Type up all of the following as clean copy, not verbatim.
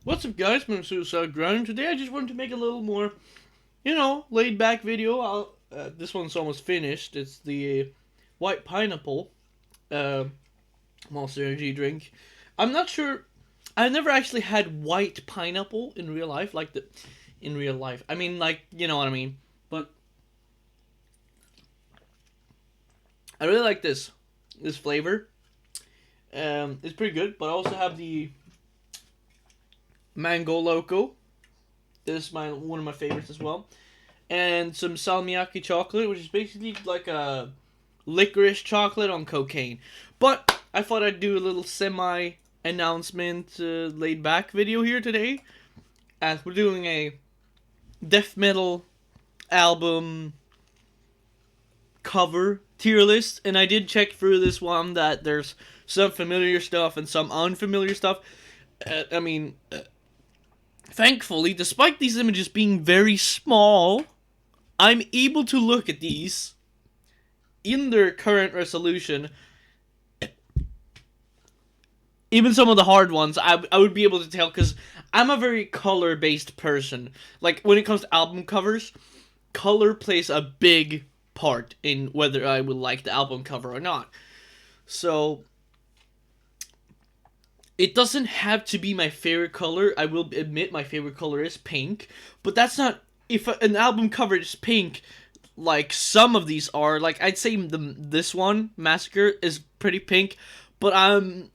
What's up, guys? My name is Suicide Grind. Today I just wanted to make a little more, laid back video. This one's almost finished. It's the White Pineapple Monster Energy drink. I'm not sure. I've never actually had white pineapple in real life, in real life. I mean, you know what I mean. But I really like this flavor. It's pretty good. But I also have the Mango Loco. This is one of my favorites as well. And some salmiakki chocolate, which is basically like a licorice chocolate on cocaine. But I thought I'd do a little semi-announcement laid back video here today, as we're doing a death metal album cover tier list, and I did check through this one that there's some familiar stuff and some unfamiliar stuff. Thankfully, despite these images being very small, I'm able to look at these in their current resolution. Even some of the hard ones, I would be able to tell, because I'm a very color-based person. Like, when it comes to album covers, color plays a big part in whether I would like the album cover or not. So it doesn't have to be my favorite color. I will admit my favorite color is pink, but that's not, if an album cover is pink, like some of these are, like I'd say this one, Massacre, is pretty pink, but I'm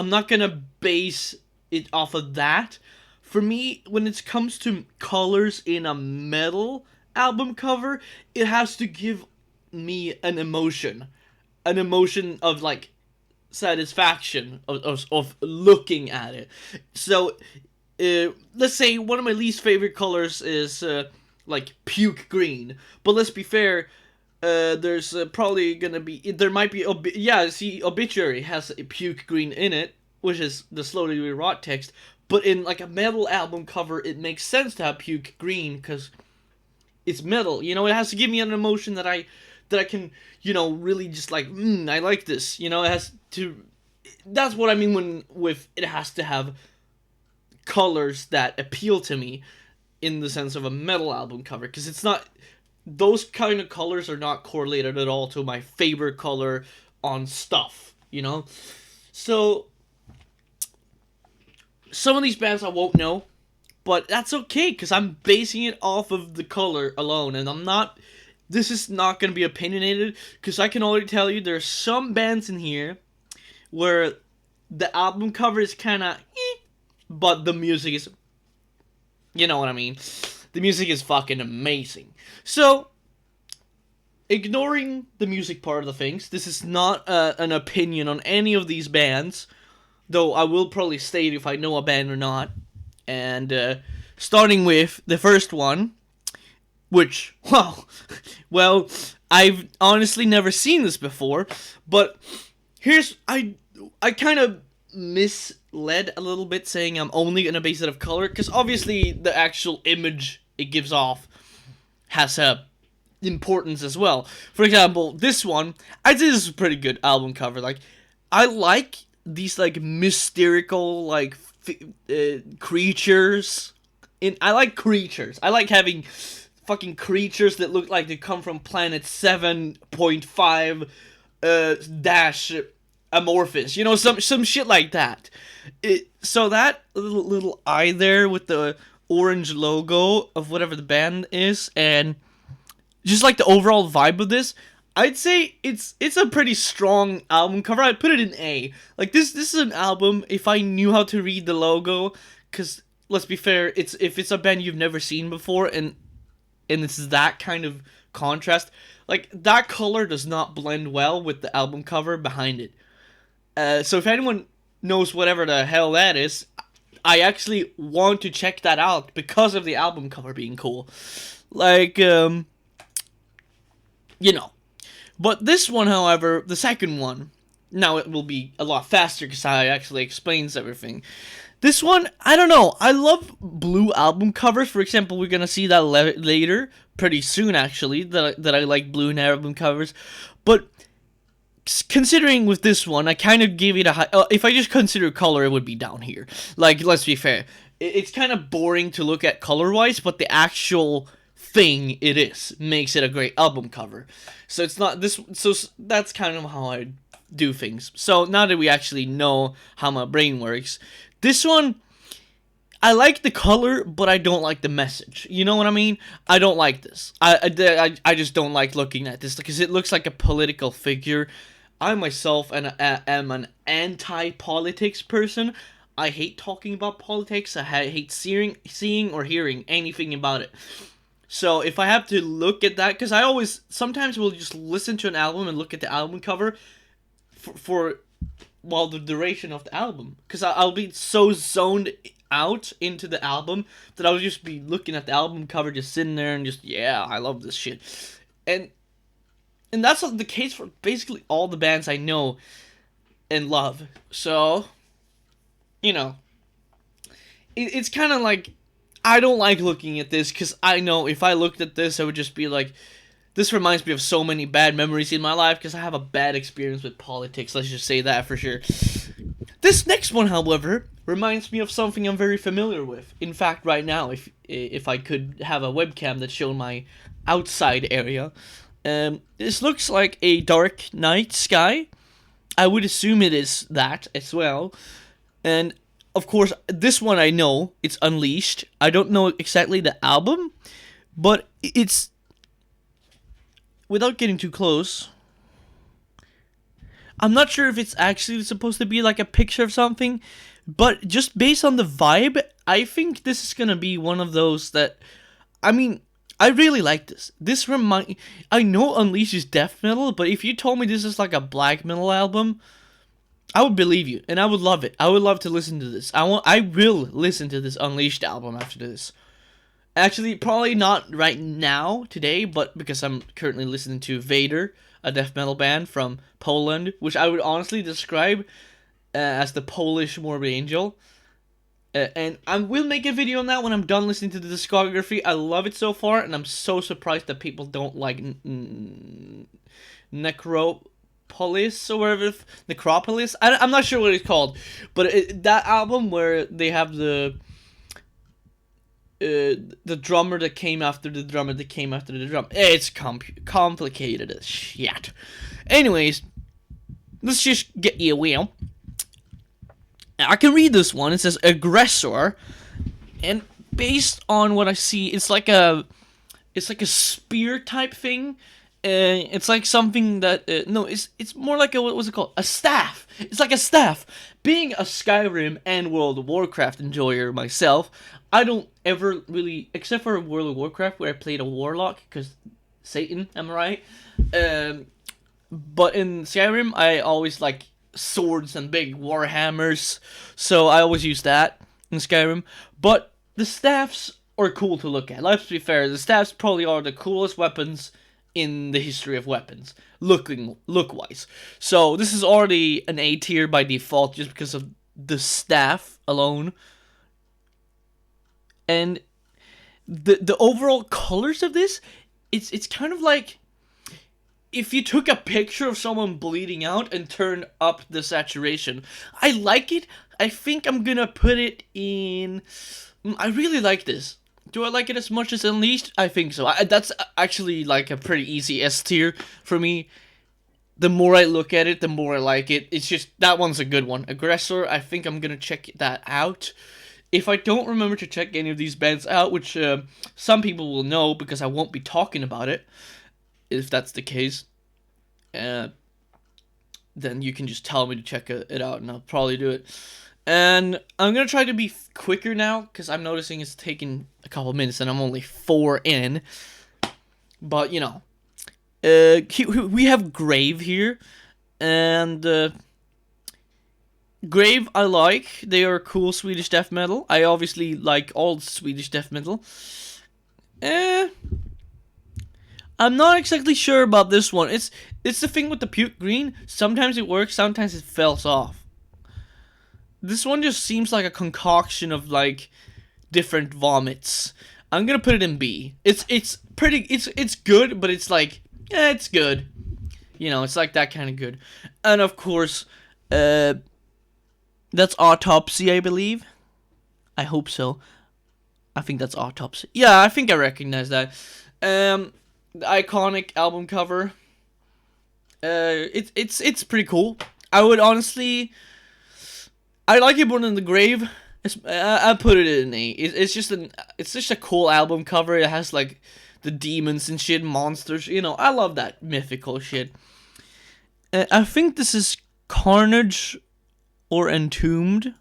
not gonna base it off of that. For me, when it comes to colors in a metal album cover, it has to give me an emotion of like satisfaction of looking at it. So let's say one of my least favorite colors is like puke green, but let's be fair, there's probably gonna be, there might be Obituary has a puke green in it, which is the slowly rot text, but in like a metal album cover it makes sense to have puke green because it's metal. It has to give me an emotion that I can, really just like, I like this. It has to. That's what I mean with it has to have colors that appeal to me in the sense of a metal album cover, because it's not, those kind of colors are not correlated at all to my favorite color on stuff. So some of these bands I won't know, but that's okay, because I'm basing it off of the color alone, and this is not going to be opinionated, because I can already tell you there's some bands in here where the album cover is kind of but the music is, you know what I mean? The music is fucking amazing. So, ignoring the music part of the things, this is not an opinion on any of these bands, though I will probably state if I know a band or not. And starting with the first one, which, well, I've honestly never seen this before, but I kind of misled a little bit saying I'm only going to base it off color, because obviously the actual image it gives off has a importance as well. For example, this one, I'd say this is a pretty good album cover. Like, I like these, like, mystical, like, creatures. I like creatures. I like having fucking creatures that look like they come from planet 7.5 dash Amorphous. Some shit like that. So that little eye there with the orange logo of whatever the band is, and just like the overall vibe of this, I'd say it's a pretty strong album cover. I'd put it in A. Like, this is an album, if I knew how to read the logo, because let's be fair, if it's a band you've never seen before, and it's that kind of contrast, like, that color does not blend well with the album cover behind it. So if anyone knows whatever the hell that is, I actually want to check that out because of the album cover being cool. Like, But this one, however, the second one, now it will be a lot faster because I actually explains everything. This one, I don't know. I love blue album covers. For example, we're gonna see that later, pretty soon actually, that I like blue album covers. But considering with this one, I kind of gave it a high. If I just consider color, it would be down here. Like, let's be fair. It's kind of boring to look at color-wise, but the actual thing it is makes it a great album cover. So it's not this. So that's kind of how I do things. So now that we actually know how my brain works, this one, I like the color, but I don't like the message. You know what I mean? I don't like this. I just don't like looking at this because it looks like a political figure. I myself am an anti-politics person. I hate talking about politics. I hate seeing or hearing anything about it. So if I have to look at that, because I always sometimes will just listen to an album and look at the album cover for well the duration of the album, because I'll be so zoned out into the album that I'll just be looking at the album cover, just sitting there and just, yeah, I love this shit. And that's the case for basically all the bands I know and love. So, you know, it's kind of like, I don't like looking at this because I know if I looked at this, I would just be like, this reminds me of so many bad memories in my life because I have a bad experience with politics. Let's just say that for sure. This next one, however, reminds me of something I'm very familiar with. In fact, right now, if I could have a webcam that showed my outside area, this looks like a dark night sky. I would assume it is that as well. And of course, this one I know, it's Unleashed. I don't know exactly the album, but it's, without getting too close, I'm not sure if it's actually supposed to be like a picture of something, but just based on the vibe, I think this is gonna be one of those that, I mean, I really like this. I know Unleashed is death metal, but if you told me this is like a black metal album, I would believe you, and I would love it. I would love to listen to this. I will listen to this Unleashed album after this. Actually, probably not right now, today, but because I'm currently listening to Vader, a death metal band from Poland, which I would honestly describe as the Polish Morbid Angel. And I will make a video on that when I'm done listening to the discography. I love it so far, and I'm so surprised that people don't like Necropolis or whatever, Necropolis. I'm not sure what it's called, but that album where they have the drummer that came after the drummer that came after the drum. It's complicated as shit. Anyways, let's just get you a wheel. I can read this one. It says Aggressor, and based on what I see, it's like a spear type thing. It's like something that no, it's more like a, what was it called? A staff. It's like a staff. Being a Skyrim and World of Warcraft enjoyer myself, I don't ever really, except for World of Warcraft where I played a warlock because Satan, am I right? But in Skyrim, I always like swords and big warhammers, so I always use that in Skyrim. But the staffs are cool to look at. Let's be fair, the staffs probably are the coolest weapons in the history of weapons, look-wise. So this is already an A tier by default just because of the staff alone. And the overall colors of this, it's kind of like if you took a picture of someone bleeding out and turned up the saturation. I like it. I think I'm gonna put it in, I really like this. Do I like it as much as Unleashed? I think so. That's actually like a pretty easy S tier for me. The more I look at it, the more I like it. It's just, that one's a good one. Aggressor, I think I'm gonna check that out. If I don't remember to check any of these bands out, which some people will know because I won't be talking about it, if that's the case, then you can just tell me to check it out and I'll probably do it. And I'm going to try to be quicker now because I'm noticing it's taking a couple minutes and I'm only 4 in. But, you know, we have Grave here, and Grave I like. They are cool Swedish death metal. I obviously like all Swedish death metal. I'm not exactly sure about this one. It's the thing with the puke green. Sometimes it works, sometimes it falls off. This one just seems like a concoction of like different vomits. I'm gonna put it in B. It's good, but it's like, it's good. You know, it's like that kind of good. And of course, that's Autopsy, I believe. I hope so. I think that's Autopsy. Yeah, I think I recognize that. The iconic album cover. It's pretty cool. I would honestly, I like it more than The Grave. I put it in A. It's just a cool album cover. It has like the demons and shit, monsters. You know, I love that mythical shit. I think this is Carnage or Entombed.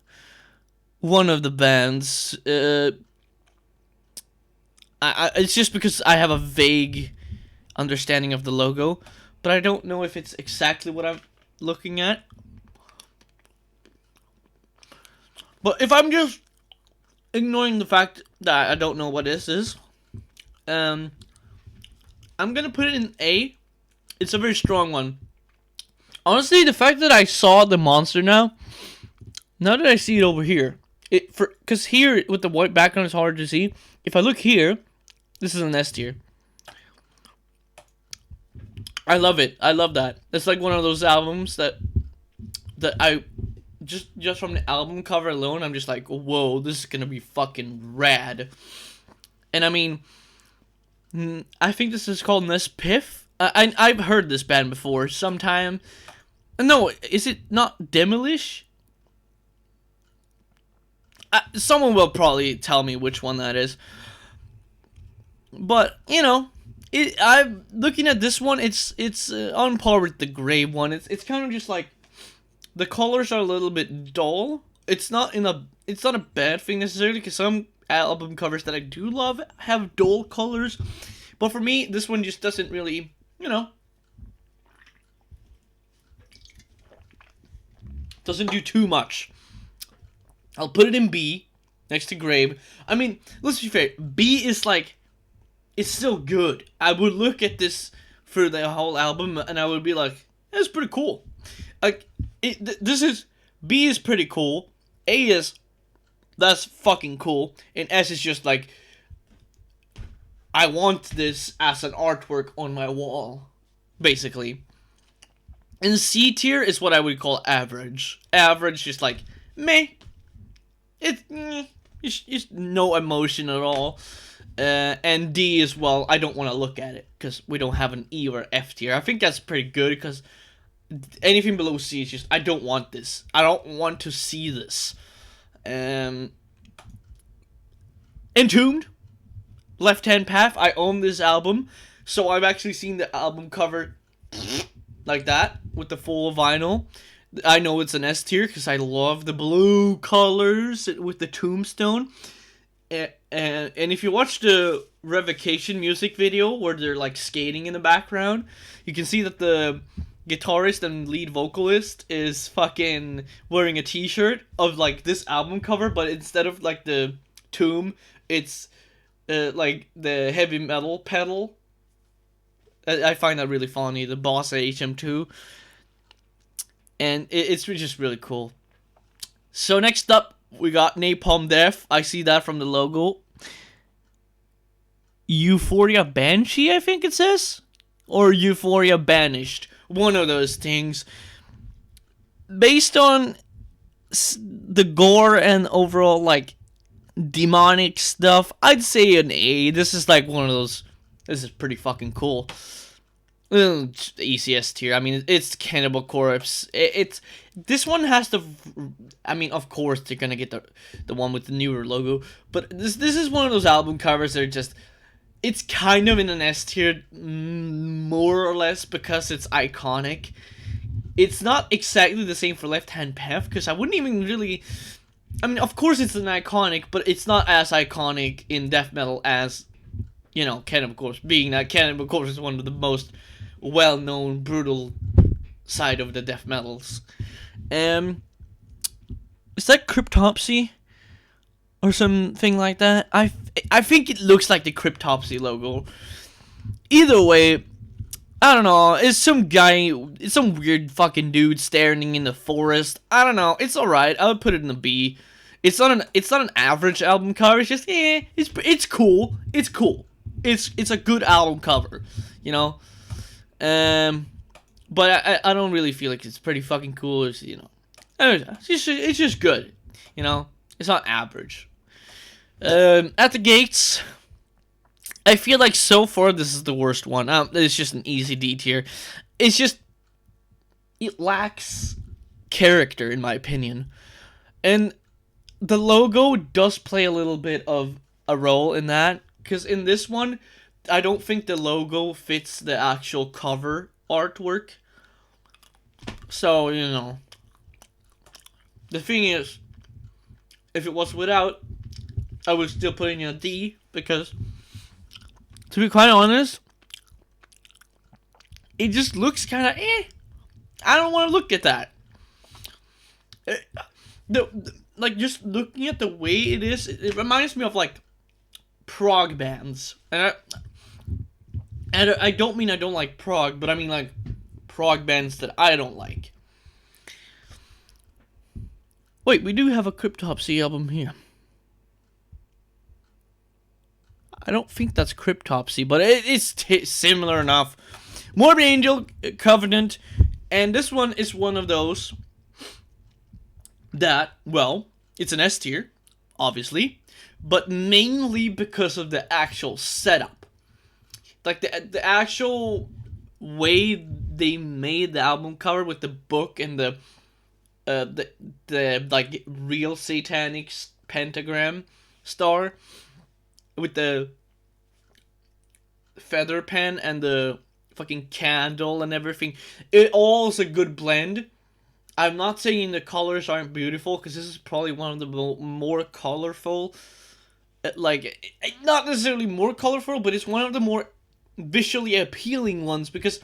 One of the bands. It's just because I have a vague understanding of the logo, but I don't know if it's exactly what I'm looking at. But if I'm just ignoring the fact that I don't know what this is, I'm gonna put it in A. It's a very strong one. Honestly, the fact that I saw the monster now that I see it over here, because here with the white background it's hard to see. If I look here, this is an S tier. I love it. I love that. It's like one of those albums that I just from the album cover alone, I'm just like, whoa, this is gonna be fucking rad. And I mean, I think this is called Nespiff. I've heard this band before sometime. No, is it not Demolish? Someone will probably tell me which one that is. But you know, I'm looking at this one. It's on par with the Grave one. It's kind of just like the colors are a little bit dull. It's not a bad thing necessarily, because some album covers that I do love have dull colors. But for me, this one just doesn't really, doesn't do too much. I'll put it in B, next to Grave. I mean, let's be fair. B is like, it's still good. I would look at this for the whole album and I would be like, that's pretty cool. Like, B is pretty cool. A is, that's fucking cool. And S is just like, I want this as an artwork on my wall, basically. And C tier is what I would call average. Average, just like, meh. It's no emotion at all. And D as well, I don't want to look at it, because we don't have an E or F tier. I think that's pretty good, because anything below C is just, I don't want this. I don't want to see this. Entombed, Left Hand Path, I own this album, so I've actually seen the album cover like that, with the full vinyl. I know it's an S tier, because I love the blue colors with the tombstone. And if you watch the Revocation music video where they're like skating in the background, you can see that the guitarist and lead vocalist is fucking wearing a t-shirt of like this album cover, but instead of like the tomb, it's like the heavy metal pedal. I find that really funny, the Boss HM2. And it's just really cool. So next up, we got Napalm Death. I see that from the logo. Euphoria Banshee, I think it says? Or Euphoria Banished. One of those things. Based on the gore and overall, like, demonic stuff, I'd say an A. This is like one of those... This is pretty fucking cool. ECS tier. I mean, it's Cannibal Corpse. This one has the. I mean, of course they're gonna get the one with the newer logo, but this is one of those album covers that are just. It's kind of in an S tier, more or less, because it's iconic. It's not exactly the same for Left Hand Path, because I wouldn't even really. I mean, of course it's an iconic, but it's not as iconic in death metal as, Cannibal Corpse. Being that Cannibal Corpse is one of the most well-known brutal side of the death metals. Is that Cryptopsy or something like that? I think it looks like the Cryptopsy logo. Either way, I don't know. It's some weird fucking dude staring in the forest. I don't know. It's alright. I would put it in the B. It's not an average album cover. It's just it's cool. It's cool. It's a good album cover, but I don't really feel like it's pretty fucking cool. It's, you know, it's just good. You know, it's not average. At the gates, I feel like so far this is the worst one. It's just an easy D tier. It's just it lacks character in my opinion, and the logo does play a little bit of a role in that. Because in this one, I don't think the logo fits the actual cover artwork. So, you know, the thing is, if it was without, I would still put in a D, because, to be quite honest, it just looks kind of I don't want to look at that. Like, just looking at the way it is, it reminds me of, like, prog bands. And I don't mean I don't like prog, but I mean, like, prog bands that I don't like. Wait, we do have a Cryptopsy album here. I don't think that's Cryptopsy, but it's similar enough. Morbid Angel, Covenant, and this one is one of those that, well, it's an S tier, obviously, but mainly because of the actual setup. Like, the actual way they made the album cover with the book and the like real satanic pentagram star with the feather pen and the fucking candle and everything. It all is a good blend. I'm not saying the colors aren't beautiful, because this is probably one of the more colorful, like, not necessarily more colorful, but it's one of the more visually appealing ones, because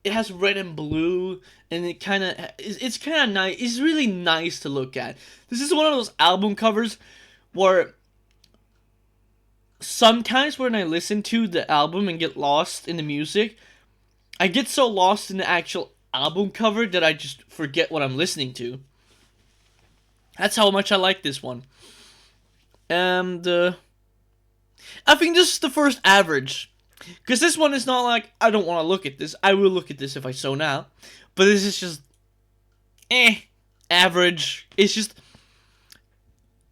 it has red and blue, and it's kind of nice. It's really nice to look at. This is one of those album covers where sometimes when I listen to the album and get lost in the music, I get so lost in the actual album cover that I just forget what I'm listening to. That's how much I like this one. And I think this is the first average, because this one is not like, I don't want to look at this. I will look at this if I so now. But this is just average. It's just,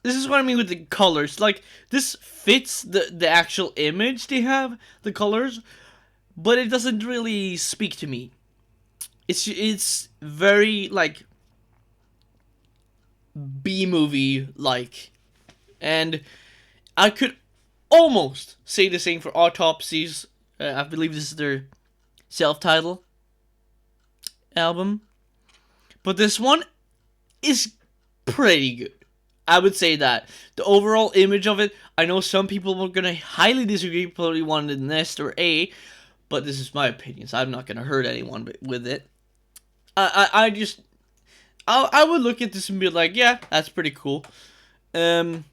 this is what I mean with the colors. Like, this fits the actual image they have, the colors, but it doesn't really speak to me. It's very, like, B-movie like. And I could almost say the same for Autopsies. I believe this is their self-titled album. But this one is pretty good. I would say that. The overall image of it, I know some people were going to highly disagree, probably wanted an S or A, but this is my opinion, so I'm not going to hurt anyone with it. I would look at this and be like, yeah, that's pretty cool. Main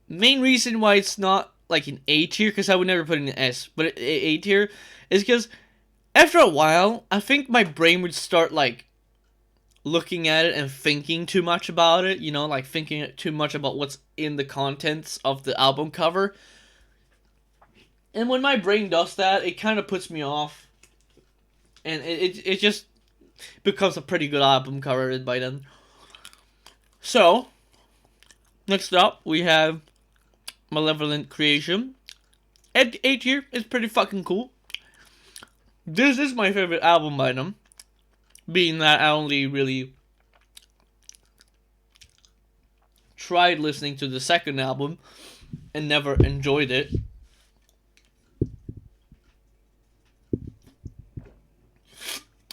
reason why it's not like an A tier, because I would never put it in an S, but A tier, is because after a while, I think my brain would start, like, looking at it and thinking too much about it, you know, like thinking too much about what's in the contents of the album cover. And when my brain does that, it kind of puts me off. And it just becomes a pretty good album cover by then. So, next up, we have Malevolent Creation. At A tier, it's pretty fucking cool. This is my favorite album by them, being that I only really tried listening to the second album and never enjoyed it.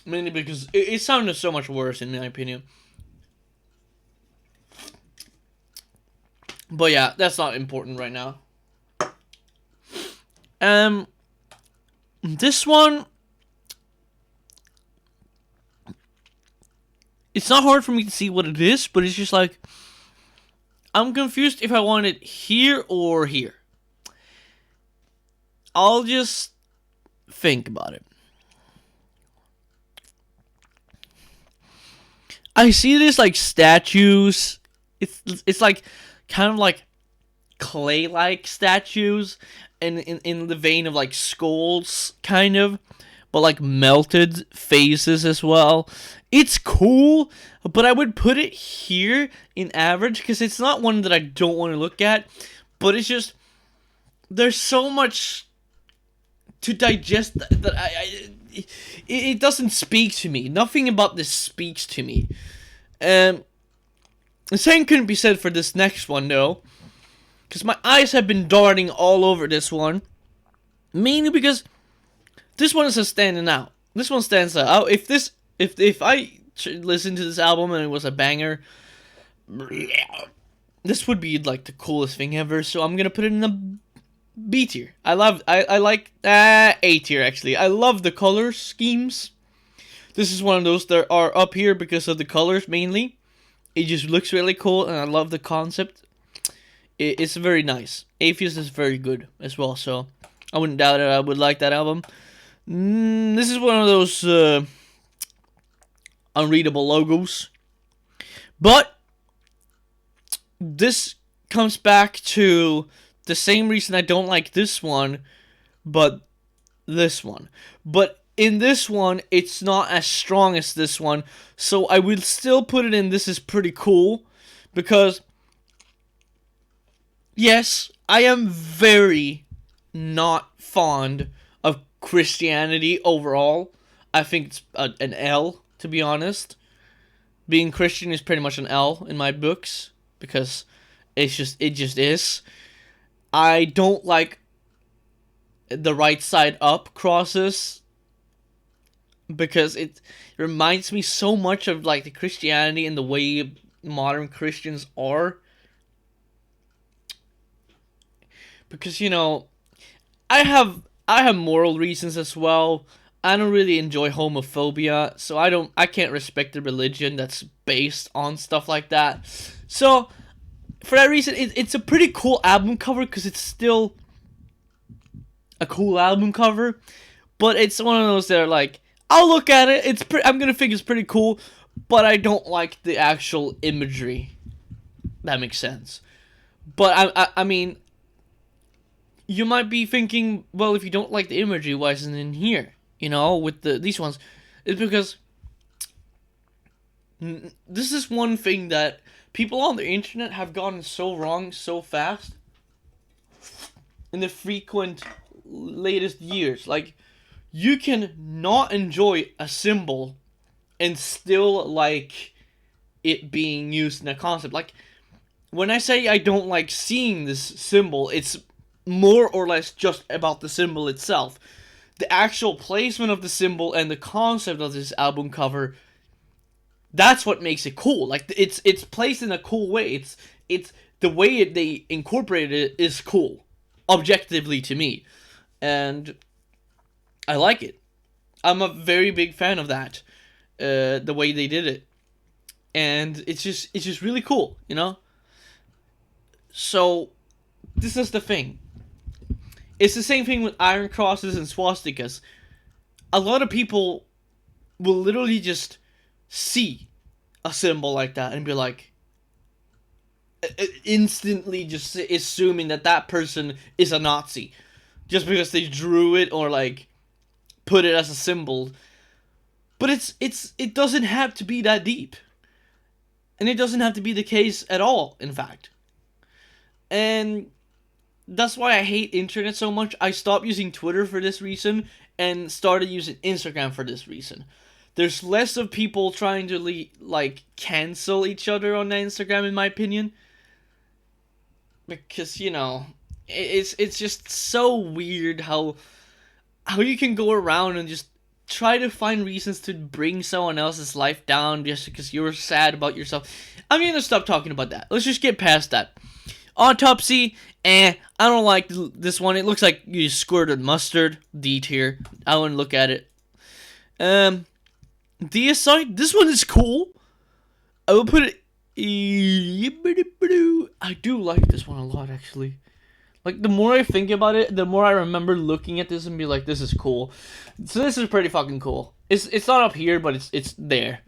Mainly because it sounded so much worse, in my opinion. But yeah, that's not important right now. This one, it's not hard for me to see what it is, but it's just like, I'm confused if I want it here or here. I'll just think about it. I see this like statues. It's like kind of like clay-like statues, and in the vein of like skulls, kind of. but like melted phases as well. It's cool, but I would put it here in average because it's not one that I don't want to look at, but it's just there's so much to digest that it doesn't speak to me. Nothing about this speaks to me. The same couldn't be said for this next one though, because my eyes have been darting all over this one, mainly because this one is standing out. This one stands out. If I listened to this album and it was a banger, this would be like the coolest thing ever. So I'm gonna put it in the B tier. I like A tier actually. I love the color schemes. This is one of those that are up here because of the colors mainly. It just looks really cool and I love the concept. It's very nice. Atheist is very good as well, so I wouldn't doubt it. I would like that album. This is one of those unreadable logos. But this comes back to the same reason I don't like this one, but this one. But in this one, it's not as strong as this one, so I will still put it in this is pretty cool, because, yes, I am very not fond of Christianity overall. I think it's an L, to be honest. Being Christian is pretty much an L in my books, because it just is. I don't like the right side up crosses, because it reminds me so much of like the Christianity and the way modern Christians are. Because, you know, I have moral reasons as well. I don't really enjoy homophobia, so I can't respect a religion that's based on stuff like that. So for that reason, it's a pretty cool album cover, because it's still a cool album cover, but it's one of those that are like, I'll look at it. I'm gonna think it's pretty cool, but I don't like the actual imagery. That makes sense. But I mean, you might be thinking, well, if you don't like the imagery, why isn't it in here? You know, with these ones, it's because this is one thing that people on the internet have gotten so wrong so fast in the frequent latest years. Like, you can not enjoy a symbol and still like it being used in a concept. Like, when I say I don't like seeing this symbol, it's more or less just about the symbol itself. The actual placement of the symbol and the concept of this album cover, that's what makes it cool. Like, it's placed in a cool way. It's the way they incorporated it is cool, objectively to me, and I like it. I'm a very big fan of that, the way they did it, and it's just really cool, you know. So this is the thing. It's the same thing with iron crosses and swastikas. A lot of people will literally just see a symbol like that and be like, instantly just assuming that person is a Nazi, just because they drew it or like put it as a symbol. But it doesn't have to be that deep, and it doesn't have to be the case at all, in fact. And that's why I hate internet so much. I stopped using Twitter for this reason and started using Instagram for this reason. There's less of people trying to like cancel each other on Instagram, in my opinion, because, you know, it's just so weird how you can go around and just try to find reasons to bring someone else's life down just because you're sad about yourself. I'm gonna stop talking about that. Let's just get past that. Autopsy, I don't like this one. It looks like you squirted mustard. D tier. I wouldn't look at it. Deicide, this one is cool. I will put it. I do like this one a lot, actually. Like, the more I think about it, the more I remember looking at this and be like, this is cool. So this is pretty fucking cool. It's not up here, but it's there.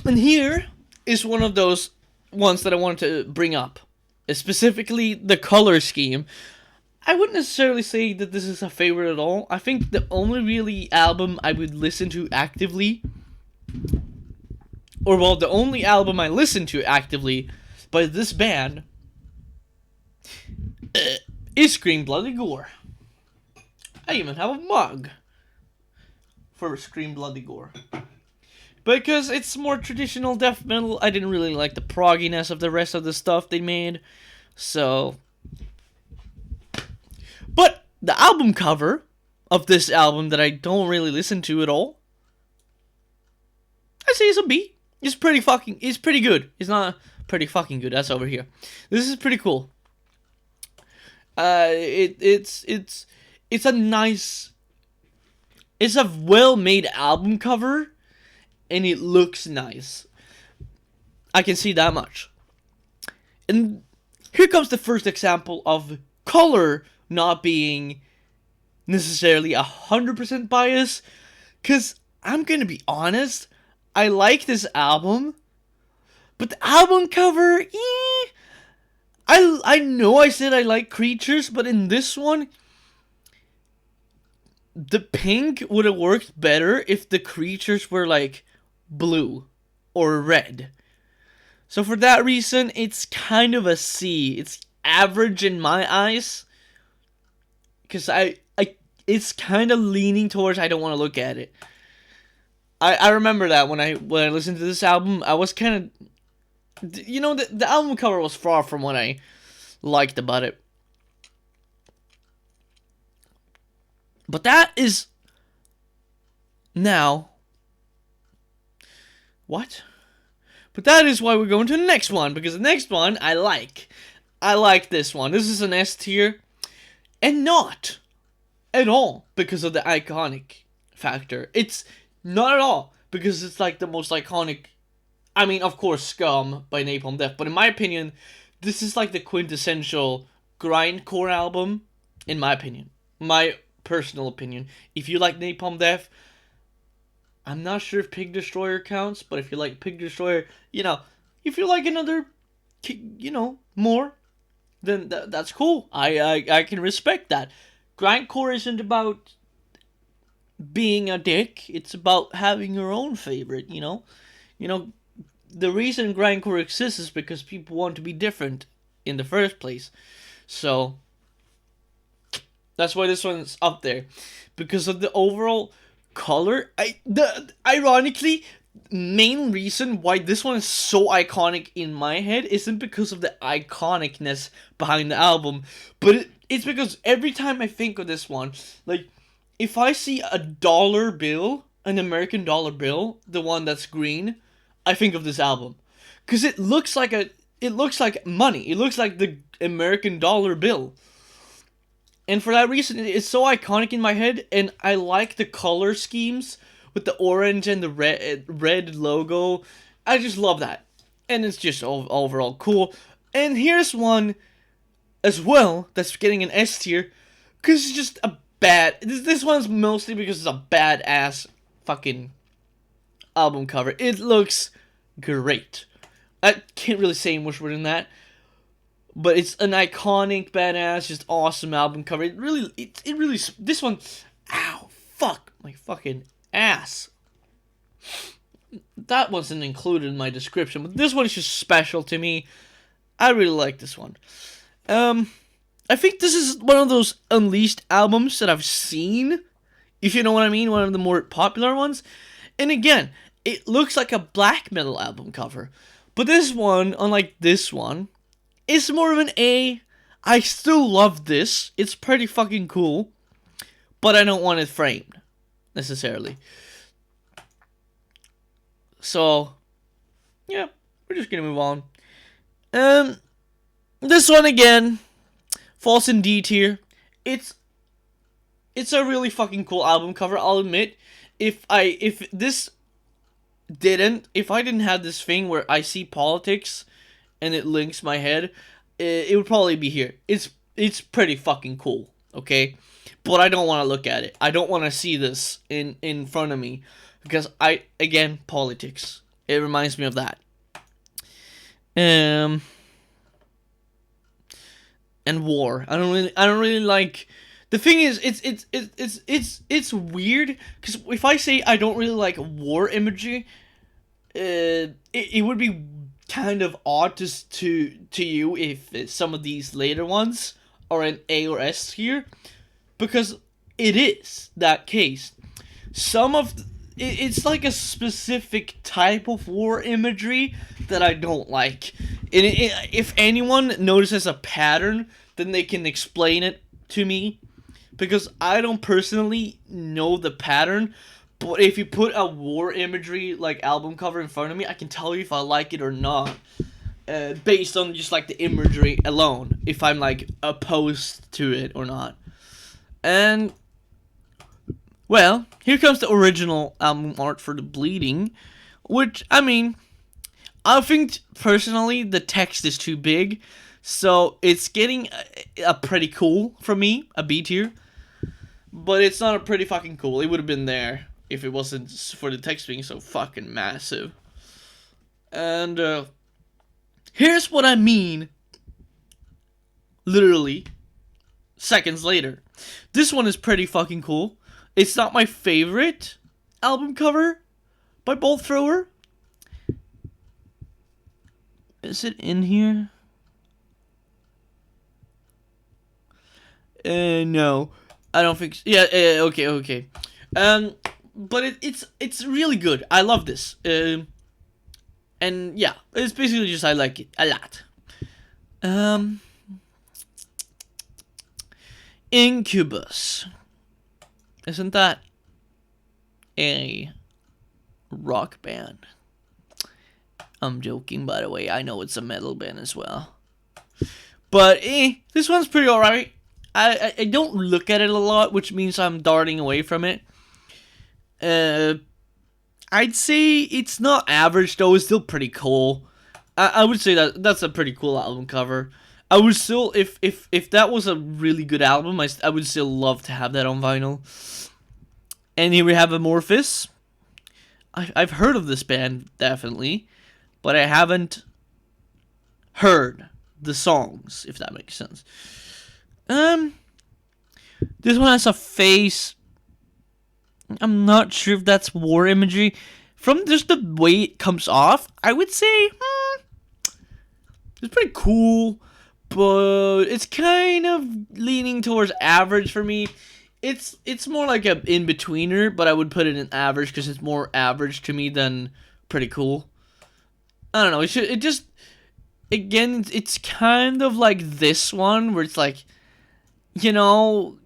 And here is one of those ones that I wanted to bring up. Specifically, the color scheme. I wouldn't necessarily say that this is a favorite at all. I think the only really album I would listen to actively, or well, the only album I listen to actively by this band is Scream Bloody Gore. I even have a mug for Scream Bloody Gore. Because it's more traditional death metal, I didn't really like the progginess of the rest of the stuff they made. So... But the album cover of this album that I don't really listen to at all, I say it's a B. It's pretty good. It's not pretty fucking good. That's over here. This is pretty cool. It's a nice... It's a well-made album cover, and it looks nice. I can see that much. And here comes the first example of color not being necessarily 100% biased. Because I'm going to be honest, I like this album, but the album cover, I know I said I like Creatures, but in this one, the pink would have worked better if the creatures were like blue or red. So for that reason, it's kind of a C. It's average in my eyes. Because it's kind of leaning towards I don't want to look at it. I remember that when I listened to this album, I was kind of... You know, the album cover was far from what I liked about it. But that is... Now... What? But that is why we're going to the next one, because the next one I like. I like this one. This is an S tier. And not at all because of the iconic factor. It's not at all because it's like the most iconic... I mean, of course, Scum by Napalm Death. But in my opinion, this is like the quintessential grindcore album, in my opinion. My personal opinion. If you like Napalm Death, I'm not sure if Pig Destroyer counts, but if you like Pig Destroyer, you know, if you like another, you know, more, then that's cool. I can respect that. Grindcore isn't about being a dick. It's about having your own favorite, you know? You know, the reason grindcore exists is because people want to be different in the first place. So, that's why this one's up there. Because of the overall color. Ironically, main reason why this one is so iconic in my head isn't because of the iconicness behind the album, but it's because every time I think of this one, like, if I see a dollar bill, an American dollar bill, the one that's green, I think of this album. Because it looks like money. It looks like the American dollar bill. And for that reason, it's so iconic in my head, and I like the color schemes with the orange and the red logo. I just love that. And it's just overall cool. And here's one as well that's getting an S tier, because it's just a bad... This one's mostly because it's a badass fucking album cover. It looks great. I can't really say much more than that. But it's an iconic, badass, just awesome album cover. It really, this one, ow, fuck, my fucking ass. That wasn't included in my description, but this one is just special to me. I really like this one. I think this is one of those Unleashed albums that I've seen, if you know what I mean, one of the more popular ones. And again, it looks like a black metal album cover. But this one, unlike this one, it's more of an A. I still love this. It's pretty fucking cool. But I don't want it framed, necessarily. So, yeah, we're just gonna move on. This one again falls in D tier. It's a really fucking cool album cover, I'll admit. If I didn't have this thing where I see politics and it links my head, it would probably be here. It's pretty fucking cool, okay? But I don't want to look at it. I don't want to see this in front of me. Because again, politics. It reminds me of that. and war. I don't really like. The thing is, it's weird because if I say I don't really like war imagery, it would be kind of odd to you if some of these later ones are an A or S tier, because it is that case. Some of it's like a specific type of war imagery that I don't like. And if anyone notices a pattern, then they can explain it to me, because I don't personally know the pattern. But if you put a war imagery like album cover in front of me, I can tell you if I like it or not, based on just like the imagery alone, if I'm like opposed to it or not. And well, here comes the original album art for The Bleeding, which, I mean, I think personally the text is too big, so it's getting a pretty cool from me, a B tier. But it's not a pretty fucking cool. It would have been there if it wasn't for the text being so fucking massive. And here's what I mean, literally seconds later. This one is pretty fucking cool. It's not my favorite album cover by Bolt Thrower. Is it in here? No, I don't think so. Yeah, okay. But it's really good. I love this. And yeah, it's basically just I like it a lot. Incubus. Isn't that a rock band? I'm joking, by the way. I know it's a metal band as well. But this one's pretty alright. I don't look at it a lot, which means I'm darting away from it. I'd say it's not average though. It's still pretty cool. I would say that's a pretty cool album cover. I would still, if that was a really good album, I would still love to have that on vinyl. And here we have Amorphis. I've heard of this band, definitely, but I haven't heard the songs, if that makes sense. This one has a face. I'm not sure if that's war imagery. From just the way it comes off, I would say, it's pretty cool, but it's kind of leaning towards average for me. It's more like a in-betweener, but I would put it in average because it's more average to me than pretty cool. I don't know, it's kind of like this one, where it's like, you know,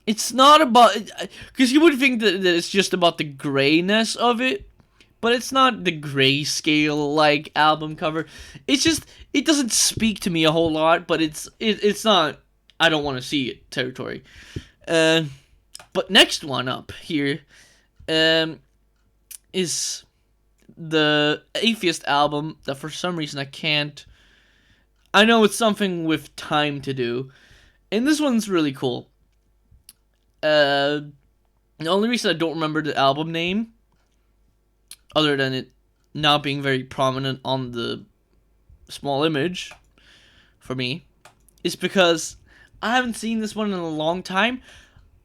it's not about, because you would think that it's just about the grayness of it, but it's not the grayscale like album cover. It's just, it doesn't speak to me a whole lot, but it's not I don't want to see it territory. But next one up here is the Atheist album that for some reason I know it's something with time to do, and this one's really cool. The only reason I don't remember the album name, other than it not being very prominent on the small image for me, is because I haven't seen this one in a long time.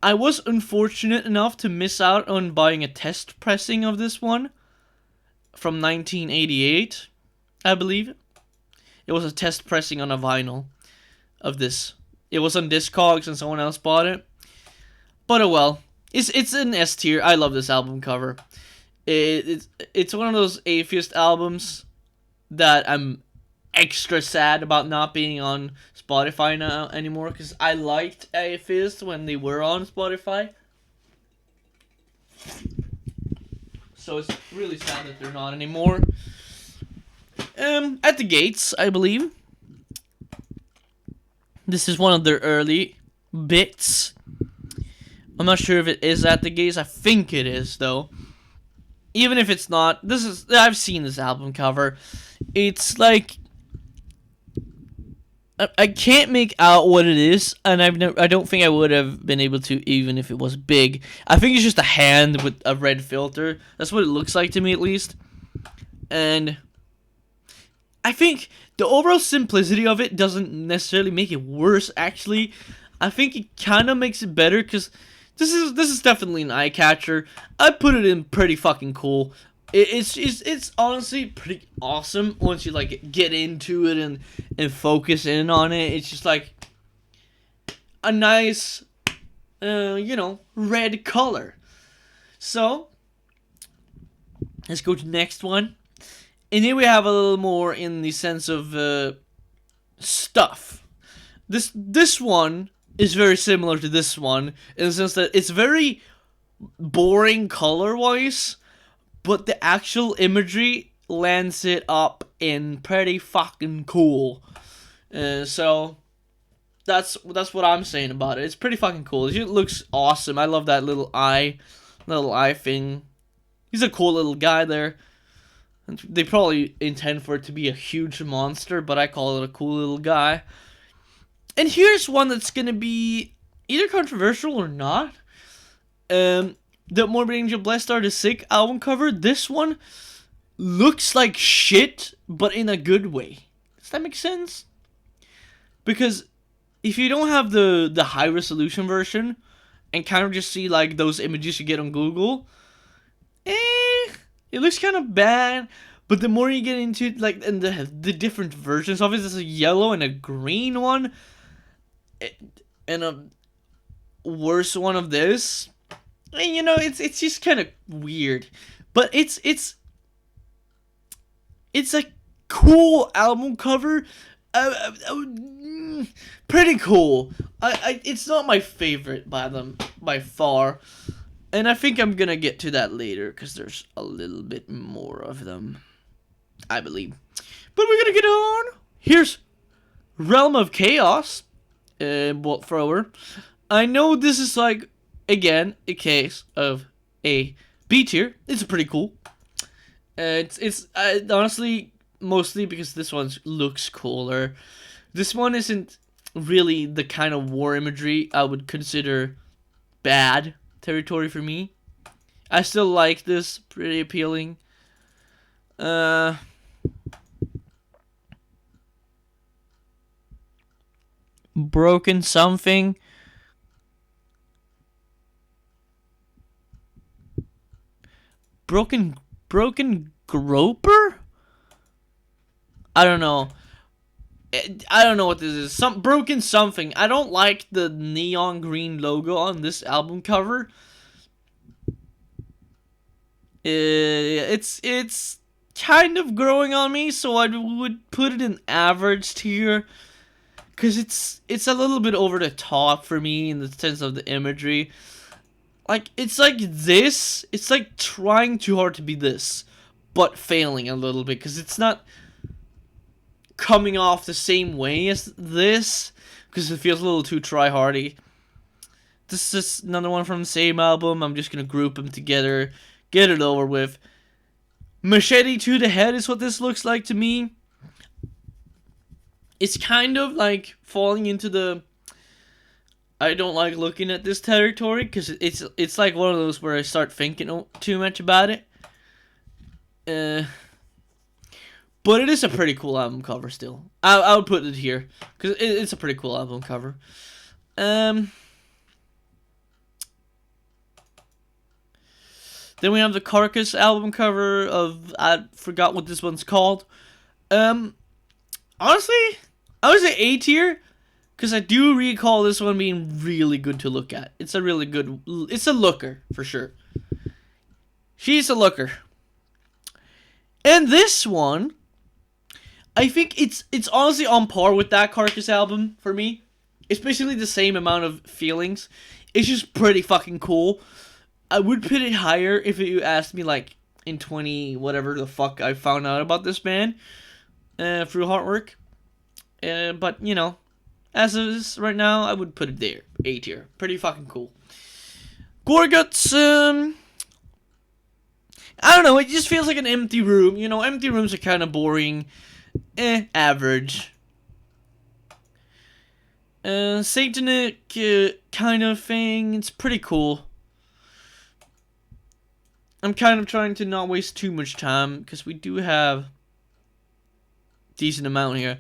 I was unfortunate enough to miss out on buying a test pressing of this one from 1988, I believe. It was a test pressing on a vinyl of this. It was on Discogs and someone else bought it. But oh well. It's an S tier. I love this album cover. It's one of those Atheist albums that I'm extra sad about not being on Spotify now anymore, because I liked Atheist when they were on Spotify. So it's really sad that they're not anymore. At the Gates, I believe. This is one of their early bits. I'm not sure if it is At the Gates. I think it is, though. Even if it's not, I've seen this album cover. It's like, I can't make out what it is, and I don't think I would have been able to even if it was big. I think it's just a hand with a red filter. That's what it looks like to me, at least. And I think the overall simplicity of it doesn't necessarily make it worse. Actually, I think it kind of makes it better because this is definitely an eye catcher. I put it in pretty fucking cool. It's honestly pretty awesome once you like get into it and focus in on it. It's just like a nice, red color. So let's go to the next one. And here we have a little more in the sense of stuff. This one is very similar to this one in the sense that it's very boring color-wise, but the actual imagery lands it up in pretty fucking cool. So that's what I'm saying about it. It's pretty fucking cool. It looks awesome. I love that little eye thing. He's a cool little guy there. They probably intend for it to be a huge monster, but I call it a cool little guy. And here's one that's gonna be either controversial or not. The Morbid Angel Blessed Are the Sick album cover. This one looks like shit, but in a good way. Does that make sense? Because if you don't have the high resolution version and kind of just see like those images you get on Google, it looks kind of bad. But the more you get into it, like, and the different versions of it, there's a yellow and a green one, and a worse one of this. And it's just kind of weird, but it's a cool album cover. Pretty cool. It's not my favorite by them by far, and I think I'm gonna get to that later because there's a little bit more of them, I believe. But we're gonna get on. Here's Realm of Chaos, Bolt Thrower. I know this is like, again, a case of a B tier. It's pretty cool. It's honestly mostly because this one looks cooler. This one isn't really the kind of war imagery I would consider bad territory for me. I still like this, pretty appealing. Broken something. Broken Groper? I don't know. I don't know what this is. Some broken something. I don't like the neon green logo on this album cover. It's kind of growing on me, so I would put it in average tier. Cause it's a little bit over the top for me in the sense of the imagery. Like, it's like this. It's like trying too hard to be this, but failing a little bit because it's not coming off the same way as this, because it feels a little too try-hardy. This is another one from the same album. I'm just gonna group them together, get it over with. Machete to the Head is what this looks like to me. It's kind of like falling into the I don't like looking at this territory, because it's like one of those where I start thinking too much about it. But it is a pretty cool album cover still. I would put it here, because it's a pretty cool album cover. Then we have the Carcass album cover of, I forgot what this one's called. Honestly, I would say A tier, because I do recall this one being really good to look at. It's a looker, for sure. She's a looker. And this one, I think it's honestly on par with that Carcass album for me. It's basically the same amount of feelings. It's just pretty fucking cool. I would put it higher if you asked me, like, in 20 whatever the fuck I found out about this band through artwork. But, as it is right now, I would put it there. A tier. Pretty fucking cool. Gorguts, I don't know, it just feels like an empty room. Empty rooms are kind of boring. Average. Satanic kind of thing. It's pretty cool. I'm kind of trying to not waste too much time, because we do have decent amount here.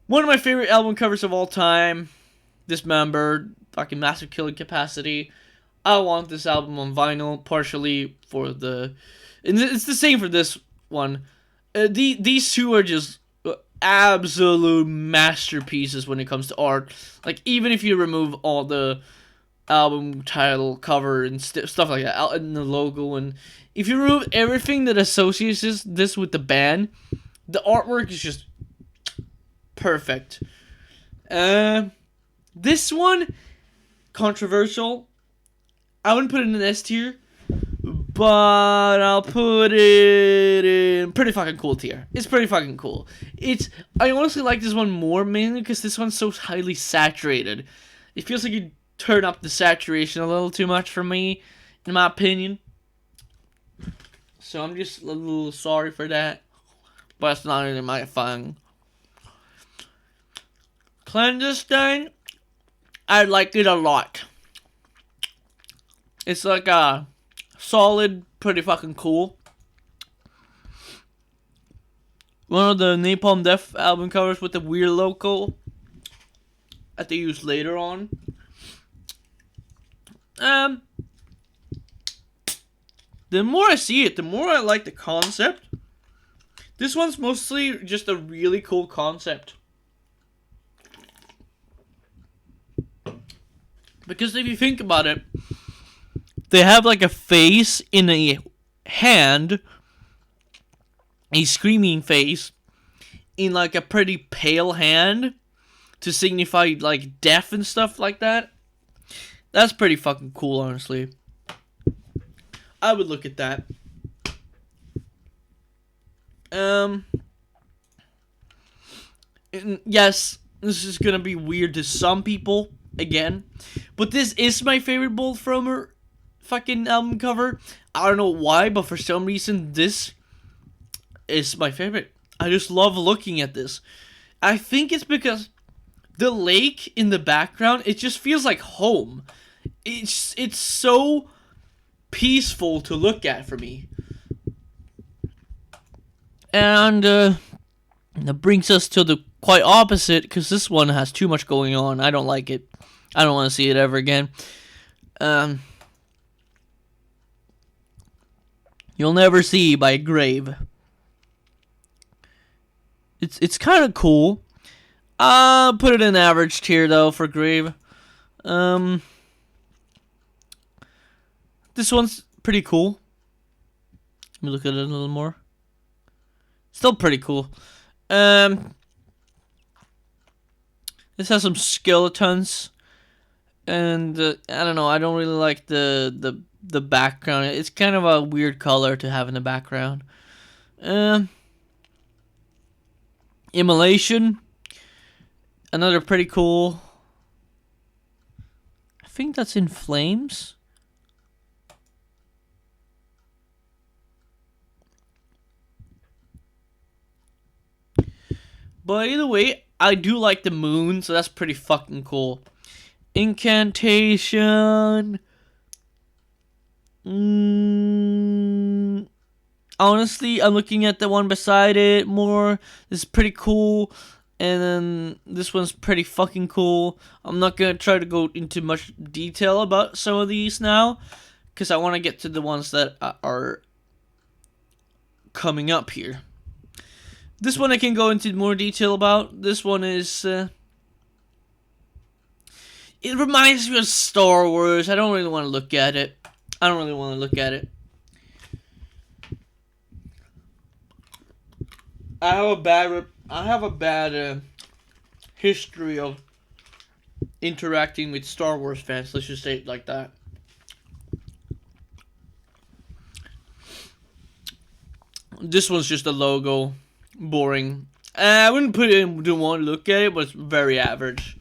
One of my favorite album covers of all time. Dismembered, fucking massive killing capacity. I want this album on vinyl, partially for the... And it's the same for this one. These two are just absolute masterpieces when it comes to art. Like, even if you remove all the album title, cover, and stuff like that, and the logo, and if you remove everything that associates this with the band, the artwork is just perfect. This one, controversial. I wouldn't put it in an S tier, but I'll put it in pretty fucking cool tier. It's pretty fucking cool. I honestly like this one more, mainly because this one's so highly saturated. It feels like you turn up the saturation a little too much for me, in my opinion. So I'm just a little sorry for that, but it's not really my fun. Clandestine, I like it a lot. It's like a solid, pretty fucking cool. One of the Napalm Death album covers with the weird logo that they use later on. The more I see it, the more I like the concept. This one's mostly just a really cool concept. Because if you think about it, they have like a face in a hand, a screaming face, in like a pretty pale hand to signify like death and stuff like that. That's pretty fucking cool, honestly. I would look at that. And yes, this is gonna be weird to some people, again, but this is my favorite Bolt Thrower fucking album cover. I don't know why, but for some reason this is my favorite. I just love looking at this. I think it's because the lake in the background, it just feels like home. It's so peaceful to look at for me. And that brings us to the quite opposite, because this one has too much going on. I don't like it. I don't want to see it ever again. You'll Never See by Grave. It's kind of cool. I'll put it in average tier though for Grave. This one's pretty cool. Let me look at it a little more. Still pretty cool. This has some skeletons, and I don't know. I don't really like the background. It's kind of a weird color to have in the background. Immolation, another pretty cool. I think that's In Flames. But either way, I do like the moon, so that's pretty fucking cool. Incantation. Honestly, I'm looking at the one beside it more. This is pretty cool. And then this one's pretty fucking cool. I'm not going to try to go into much detail about some of these now, because I want to get to the ones that are coming up here. This one I can go into more detail about. This one is... it reminds me of Star Wars. I don't really want to look at it. I have a bad history of interacting with Star Wars fans. Let's just say it like that. This one's just a logo. Boring. I wouldn't put it in, don't want to look at it, but it's very average.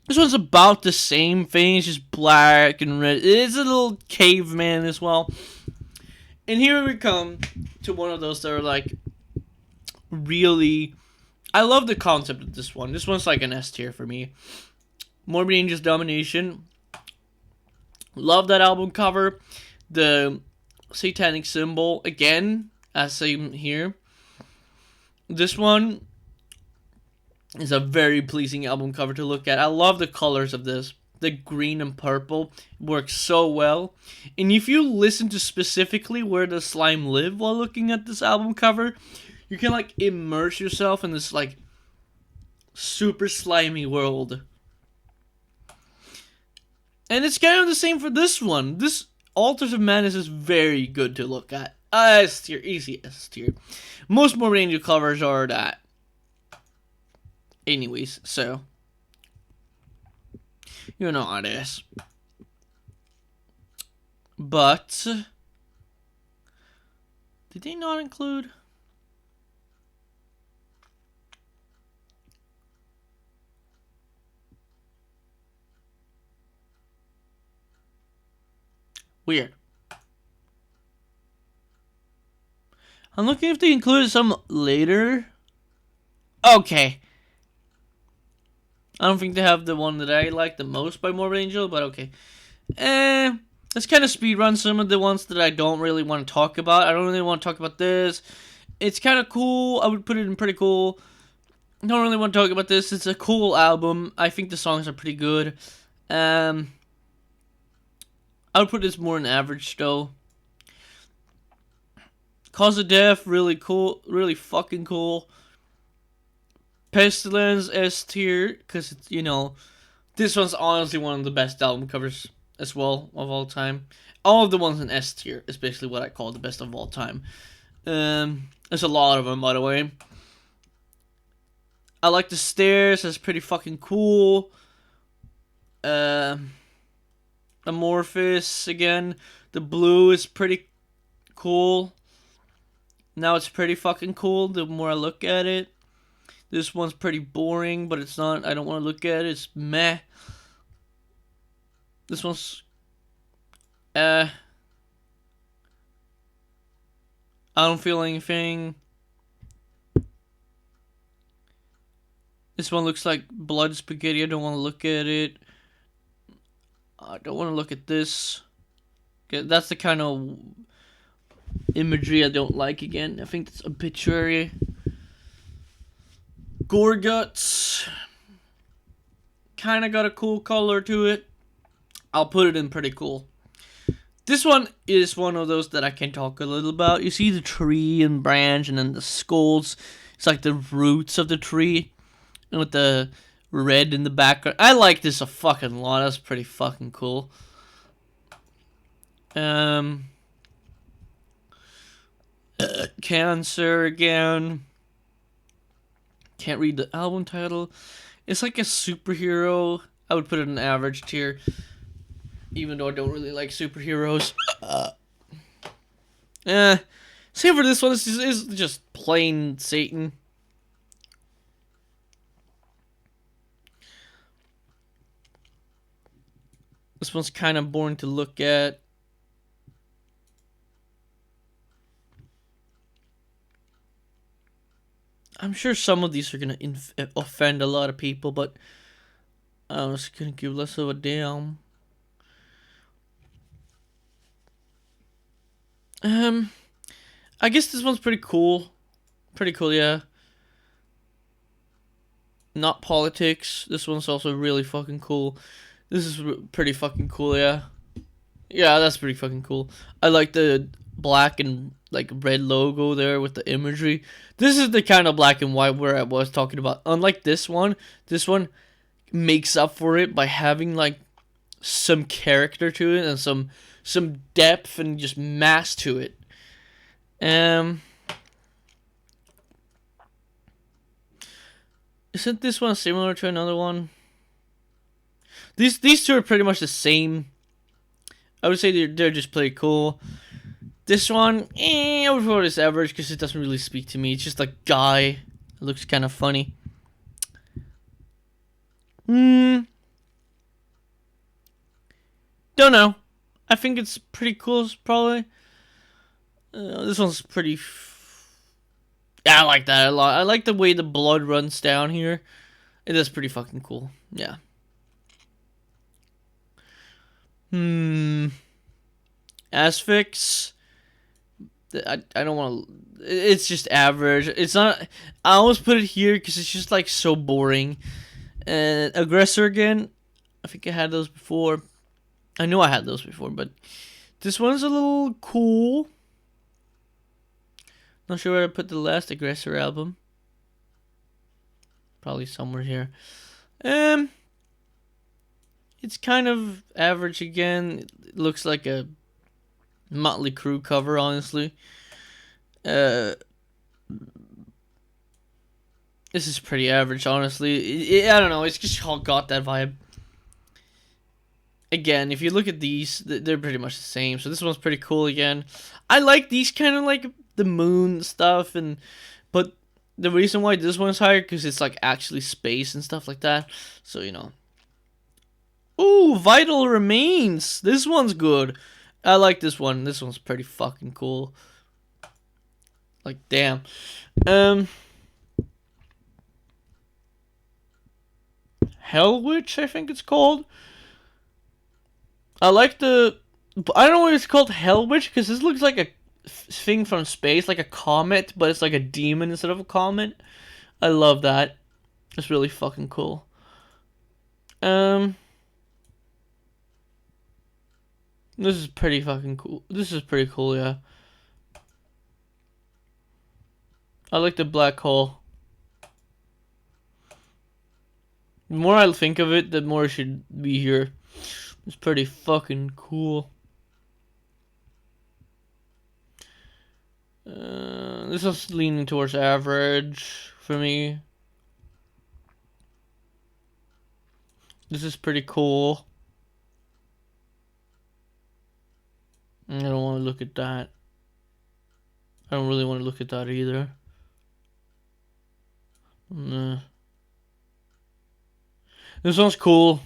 This one's about the same thing, it's just black and red. It is a little caveman as well. And here we come to one of those that are like really... I love the concept of this one. This one's like an S tier for me. Morbid Angel's Domination. Love that album cover. The Satanic Symbol again, as same here. This one is a very pleasing album cover to look at. I love the colors of this. The green and purple works so well. And if you listen to specifically where the slime live while looking at this album cover, you can like immerse yourself in this like super slimy world. And it's kind of the same for this one. This Altars of Madness is very good to look at. S tier, easy S tier. Most Morbid Angel covers are that. Anyways, so you know how it is. But did they not include? Weird. I'm looking if they included some later. Okay. I don't think they have the one that I like the most by Morbid Angel, but okay. Let's kind of speedrun some of the ones that I don't really want to talk about. I don't really want to talk about this. It's kind of cool. I would put it in pretty cool. I don't really want to talk about this. It's a cool album. I think the songs are pretty good. I would put this more in average though. Cause of Death, really cool, really fucking cool. Pestilence, S tier, because it's, you know, this one's honestly one of the best album covers as well of all time. All of the ones in S tier is basically what I call the best of all time. There's a lot of them, by the way. I like the Stairs, that's pretty fucking cool. Amorphous, again. The blue is pretty cool. Now it's pretty fucking cool the more I look at it. This one's pretty boring, but it's not. I don't want to look at it. It's meh. This one's... I don't feel anything. This one looks like blood spaghetti. I don't want to look at it. I don't want to look at this. That's the kind of imagery I don't like again. I think it's Obituary. Gore Guts. Kind of got a cool color to it. I'll put it in pretty cool. This one is one of those that I can talk a little about. You see the tree and branch and then the skulls. It's like the roots of the tree. And with the red in the background. I like this a fucking lot. That's pretty fucking cool. Cancer again. Can't read the album title. It's like a superhero. I would put it in average tier. Even though I don't really like superheroes. Same for this one. This is just plain Satan. This one's kind of boring to look at. I'm sure some of these are going to offend a lot of people, but I'm just going to give less of a damn. I guess this one's pretty cool. Pretty cool, yeah. Not Politics. This one's also really fucking cool. This is pretty fucking cool, yeah. Yeah, that's pretty fucking cool. I like the black and like red logo there with the imagery. This is the kind of black and white where I was talking about. Unlike this one makes up for it by having like some character to it and some depth and just mass to it. Isn't this one similar to another one? These two are pretty much the same. I would say they're just pretty cool. This one, I would put this average because it doesn't really speak to me. It's just a guy. It looks kind of funny. Don't know. I think it's pretty cool, probably. This one's pretty... Yeah, I like that a lot. I like the way the blood runs down here. It is pretty fucking cool. Yeah. Asphyx. I don't want to. It's just average. It's not. I almost put it here because it's just like so boring. And Aggressor again. I think I had those before. I knew I had those before, but this one's a little cool. Not sure where I put the last Aggressor album. Probably somewhere here. It's kind of average again. It looks like a Motley Crue cover, honestly. This is pretty average, honestly. I don't know. It's just got that vibe. Again, if you look at these, they're pretty much the same. So this one's pretty cool again. I like these kind of like the moon stuff, but the reason why this one's higher because it's like actually space and stuff like that. So you know. Ooh, Vital Remains. This one's good. I like this one. This one's pretty fucking cool. Like, damn. Hell Witch, I think it's called. I like the... I don't know why it's called Hell Witch, because this looks like a thing from space, like a comet, but it's like a demon instead of a comet. I love that. It's really fucking cool. This is pretty fucking cool. This is pretty cool, yeah. I like the Black Hole. The more I think of it, the more it should be here. It's pretty fucking cool. This is leaning towards average for me. This is pretty cool. I don't want to look at that. I don't really want to look at that either. Nah. This one's cool.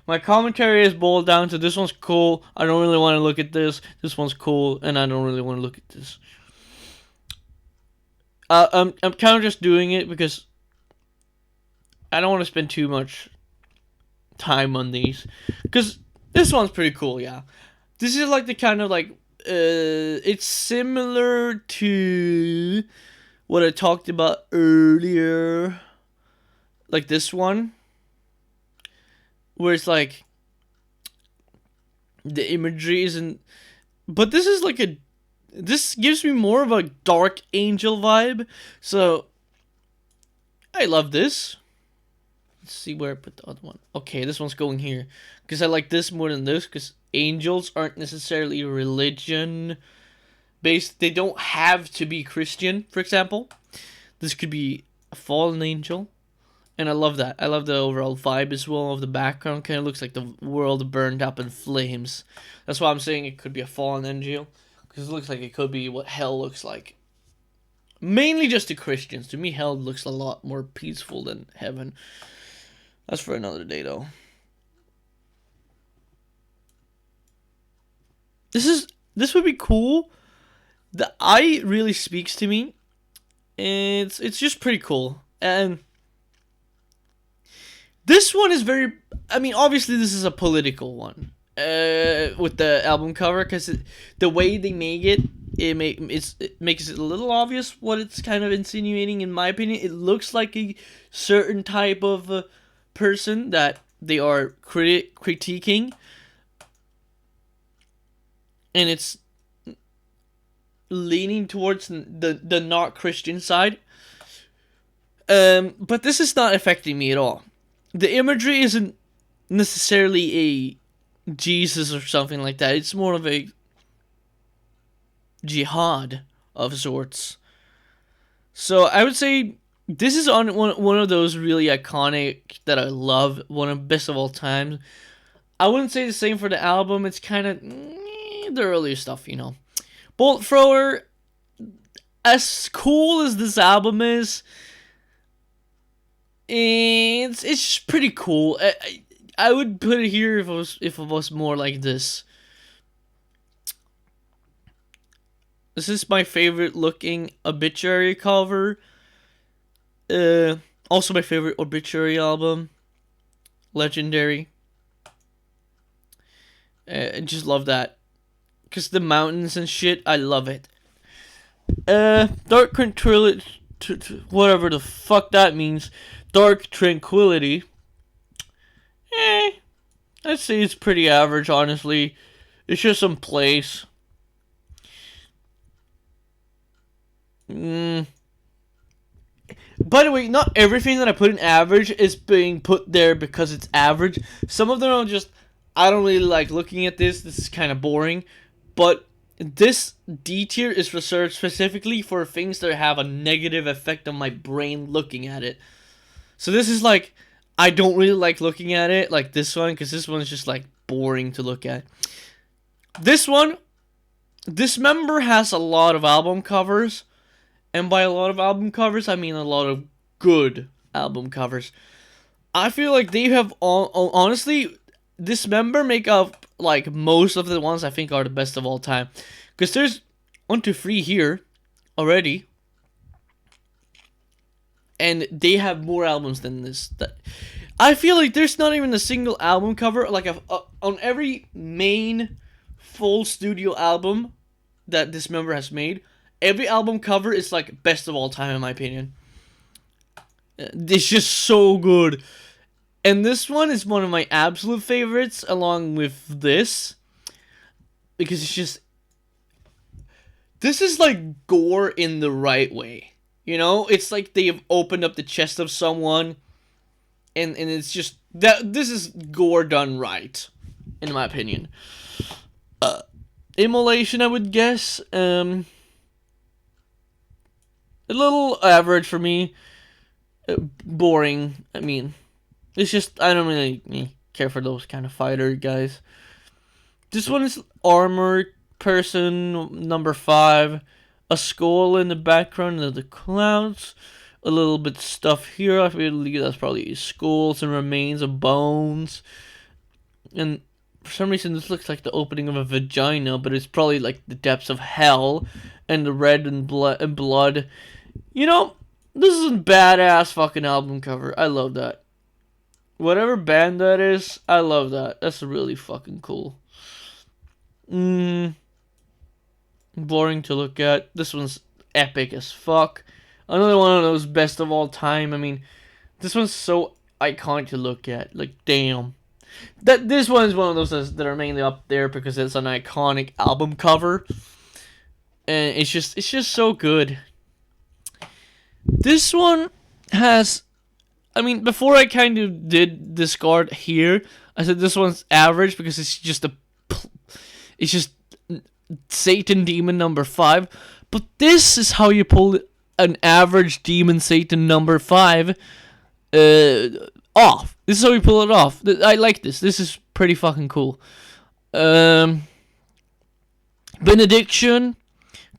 My commentary is boiled down to this one's cool. I don't really want to look at this. This one's cool, and I don't really want to look at this. I'm kind of just doing it because I don't want to spend too much time on these. Because this one's pretty cool, yeah. This is like the kind of like it's similar to what I talked about earlier, like this one, where it's like the imagery isn't, but this is like this gives me more of a Dark Angel vibe, so I love this. Let's see where I put the other one. Okay, this one's going here because I like this more than this because angels aren't necessarily religion based. They don't have to be Christian, for example. This could be a fallen angel, and I love that. I love the overall vibe as well of the background. Kind of looks like the world burned up in flames. That's why I'm saying it could be a fallen angel, because it looks like it could be what hell looks like. Mainly just to Christians. To me, hell looks a lot more peaceful than heaven. That's for another day, though. This would be cool. The eye really speaks to me. It's just pretty cool. And this one is very... I mean, obviously this is a political one. With the album cover, because the way they make it, it makes it a little obvious what it's kind of insinuating, in my opinion. It looks like a certain type of person that they are critiquing. And it's leaning towards the not Christian side. But this is not affecting me at all. The imagery isn't necessarily a Jesus or something like that. It's more of a jihad of sorts. So I would say this is on one of those really iconic that I love, one of the best of all time. I wouldn't say the same for the album. It's kind of the earlier stuff, you know. Bolt Thrower, as cool as this album is, it's just pretty cool. I would put it here if it was more like this. This is my favorite looking Obituary cover. Also my favorite Obituary album. Legendary. I just love that. because the mountains and shit, I love it. Dark Tranquility, whatever the fuck that means. Dark Tranquility. I'd say it's pretty average, honestly. It's just some place. By the way, not everything that I put in average is being put there because it's average. Some of them are just, I don't really like looking at this. This is kind of boring. But this D tier is reserved specifically for things that have a negative effect on my brain looking at it. So this is like, I don't really like looking at it, like this one, because this one's just like boring to look at. This one, Dismember has a lot of album covers. And by a lot of album covers, I mean a lot of good album covers. I feel like they have honestly, Dismember make up like most of the ones I think are the best of all time. Because there's 1, 2, 3 here already. And they have more albums than this. I feel like there's not even a single album cover. Like on every main full studio album that Dismember has made, every album cover is like best of all time in my opinion. It's just so good. And this one is one of my absolute favorites along with this. Because it's just, this is like gore in the right way. You know, it's like they've opened up the chest of someone. And it's just, this is gore done right. In my opinion. Immolation, I would guess. A little average for me. Boring. I mean, it's just, I don't really care for those kind of fighter guys. This one is Armored Person number 5. A skull in the background of the clouds. A little bit of stuff here. I believe that's probably skulls and remains of bones. And for some reason this looks like the opening of a vagina, but it's probably like the depths of hell. And the red and blood. You know, this is a badass fucking album cover. I love that. Whatever band that is, I love that. That's really fucking cool. Boring to look at. This one's epic as fuck. Another one of those best of all time. I mean, this one's so iconic to look at. Like, damn. This one is one of those that are mainly up there because it's an iconic album cover. And it's just so good. This one has, I mean, before I kind of did discard here, I said this one's average because it's just Satan Demon number 5. But this is how you pull an average Demon Satan number 5 off. This is how you pull it off. I like this. This is pretty fucking cool. Benediction.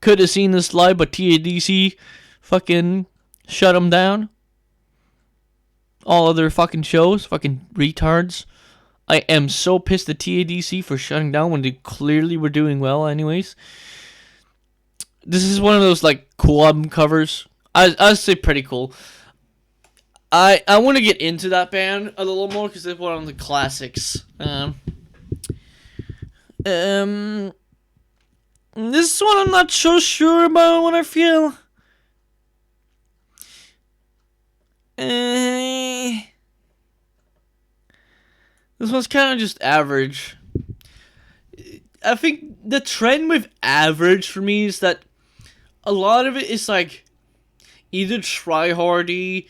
Could have seen this live, but TADC fucking shut them down. All other fucking shows. Fucking retards. I am so pissed at TADC for shutting down when they clearly were doing well anyways. This is one of those like cool album covers. I'd say pretty cool. I want to get into that band a little more because they're one of the classics. This one I'm not so sure about what I feel. This one's kind of just average. I think the trend with average for me is that a lot of it is like either tryhardy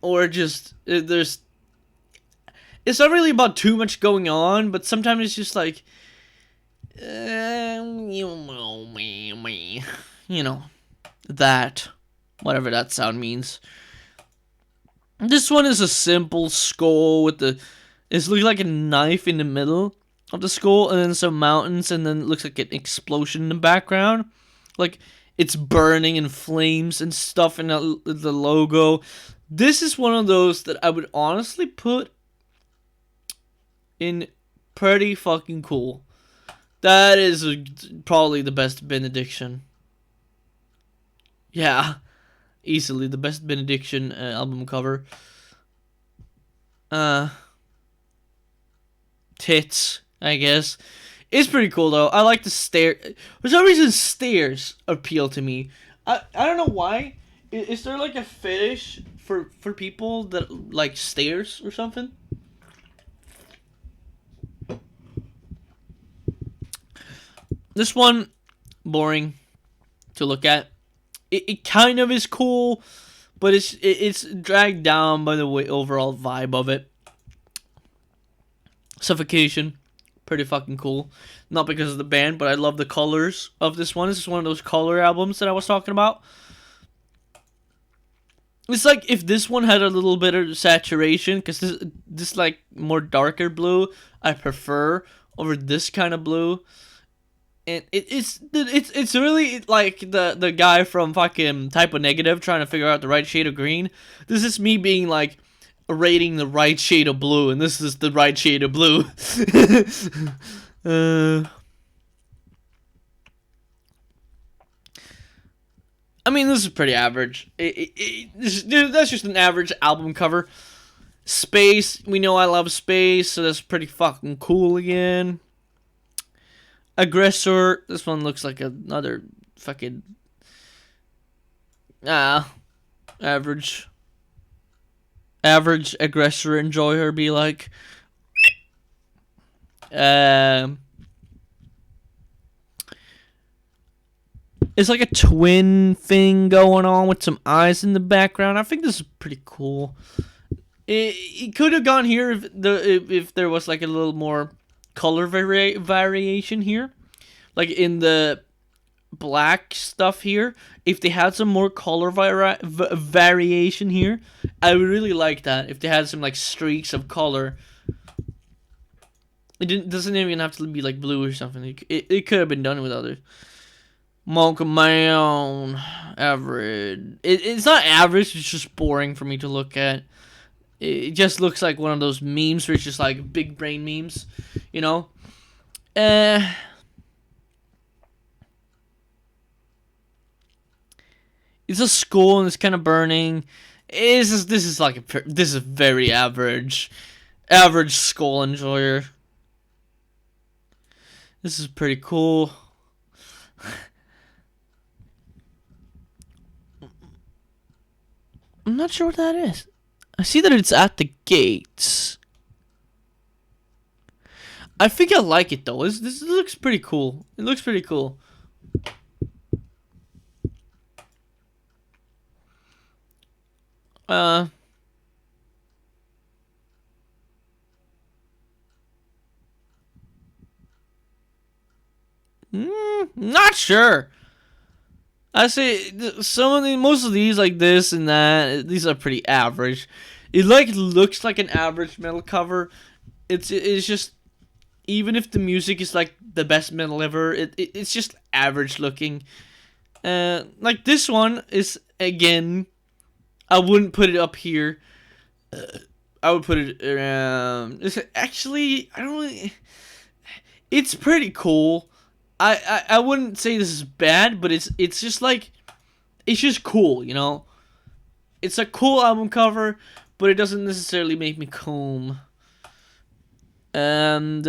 or just there's. It's not really about too much going on, but sometimes it's just like, you know, that, whatever that sound means. This one is a simple skull with it's looks like a knife in the middle of the skull, and then some mountains, and then it looks like an explosion in the background. Like, it's burning in flames and stuff in the logo. This is one of those that I would honestly put in pretty fucking cool. That is probably the best Benediction. Yeah, easily the best Benediction album cover. Tits, I guess. It's pretty cool though. I like the stair. For some reason, stairs appeal to me. I don't know why. Is there like a fetish for people that like stairs or something? This one, boring to look at. It kind of is cool, but it's dragged down by the way overall vibe of it. Suffocation, pretty fucking cool. Not because of the band, but I love the colors of this one. This is one of those color albums that I was talking about. It's like if this one had a little bit of saturation, because this like more darker blue I prefer over this kind of blue. And it's really like the guy from fucking Type O Negative trying to figure out the right shade of green. This is me being like rating the right shade of blue, and this is the right shade of blue. I mean, this is pretty average. That's just an average album cover. Space, we know I love Space, so that's pretty fucking cool again. Aggressor, this one looks like another fucking average Aggressor Enjoyer be like. It's like a twin thing going on with some eyes in the background. I think this is pretty cool. It could have gone here if there was like a little more color variation here, like in the black stuff here. If they had some more color variation here, I would really like that. If they had some like streaks of color, doesn't even have to be like blue or something. It could have been done with others. Monk Man, average. It's not average. It's just boring for me to look at. It just looks like one of those memes where it's just like big brain memes, you know. It's a skull and it's kind of burning. This is very average skull enjoyer. This is pretty cool. I'm not sure what that is. I see that it's at the gates. I think I like it though. This looks pretty cool. It looks pretty cool. Not sure. I say most of these like this and that. These are pretty average. It like looks like an average metal cover. It's just, even if the music is like the best metal ever, it's just average looking. Like this one is, again, I wouldn't put it up here. I would put it around. Actually, I don't really. It's pretty cool. I wouldn't say this is bad, but it's just like, it's just cool, you know. It's a cool album cover, but it doesn't necessarily make me calm. And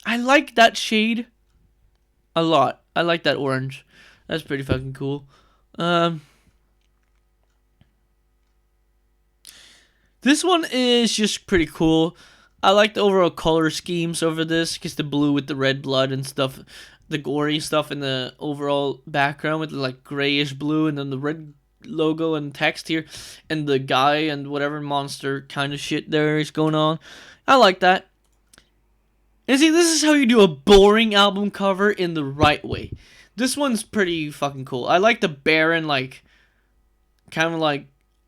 I like that shade a lot. I like that orange. That's pretty fucking cool. This one is just pretty cool. I like the overall color schemes over this, because the blue with the red blood and stuff, the gory stuff in the overall background with the like grayish blue, and then the red logo and text here, and the guy and whatever monster kind of shit there is going on. I like that. And see, this is how you do a boring album cover in the right way. This one's pretty fucking cool. I like the barren, like, kind of like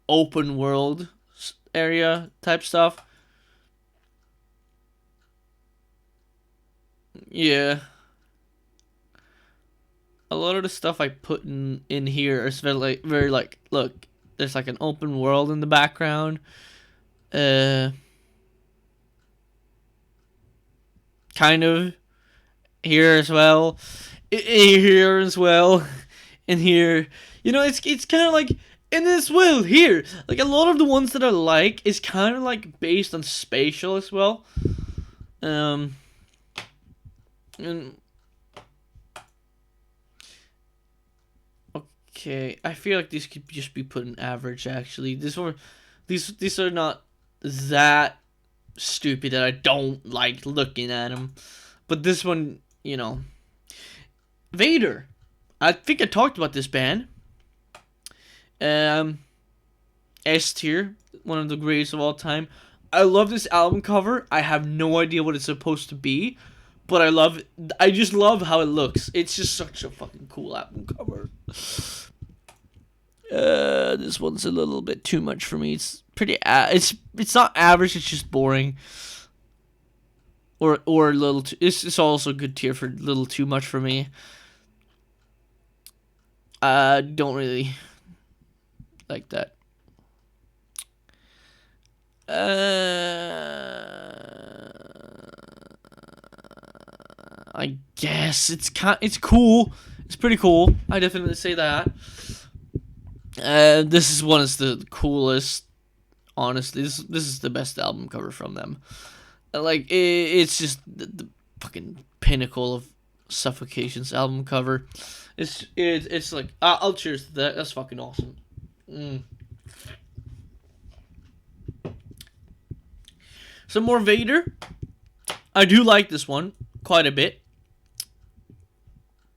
open world area type stuff. Yeah. A lot of the stuff I put in here is very like, look, there's like an open world in the background. Kind of here as well. Here as well. And here. You know, it's kind of like, and as well here. Like a lot of the ones that I like is kind of like based on spatial as well. And okay, I feel like these could just be put in average. Actually, these are not that stupid that I don't like looking at them. But this one, you know, Vader. I think I talked about this band. S tier, one of the greatest of all time. I love this album cover. I have no idea what it's supposed to be, but I just love how it looks. It's just such a fucking cool album cover. This one's a little bit too much for me. It's pretty. It's not average. It's just boring. Or a little. It's also a good tier for a little too much for me. Don't really like that. I guess it's cool. It's pretty cool. I definitely say that. This is one of the coolest. Honestly, this is the best album cover from them. Like it's just the fucking pinnacle of Suffocation's album cover. It's like I'll cheers to that. That's fucking awesome. Some more Vader. I do like this one quite a bit.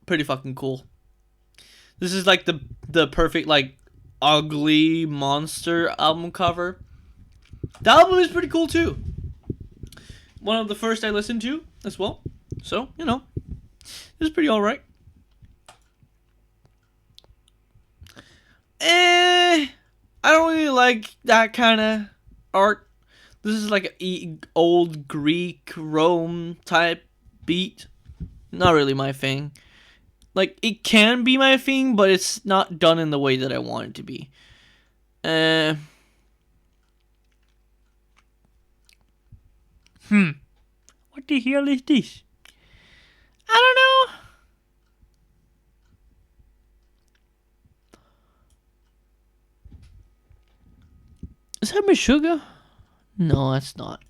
Pretty fucking cool. This is like the perfect like ugly monster album cover. The album is pretty cool too. One of the first I listened to as well. So, you know, it's pretty alright. I don't really like that kind of art. This is like an old Greek Rome type beat. Not really my thing. Like, it can be my thing, but it's not done in the way that I want it to be. What the hell is this? I don't know. Is that Meshuggah? No, that's not.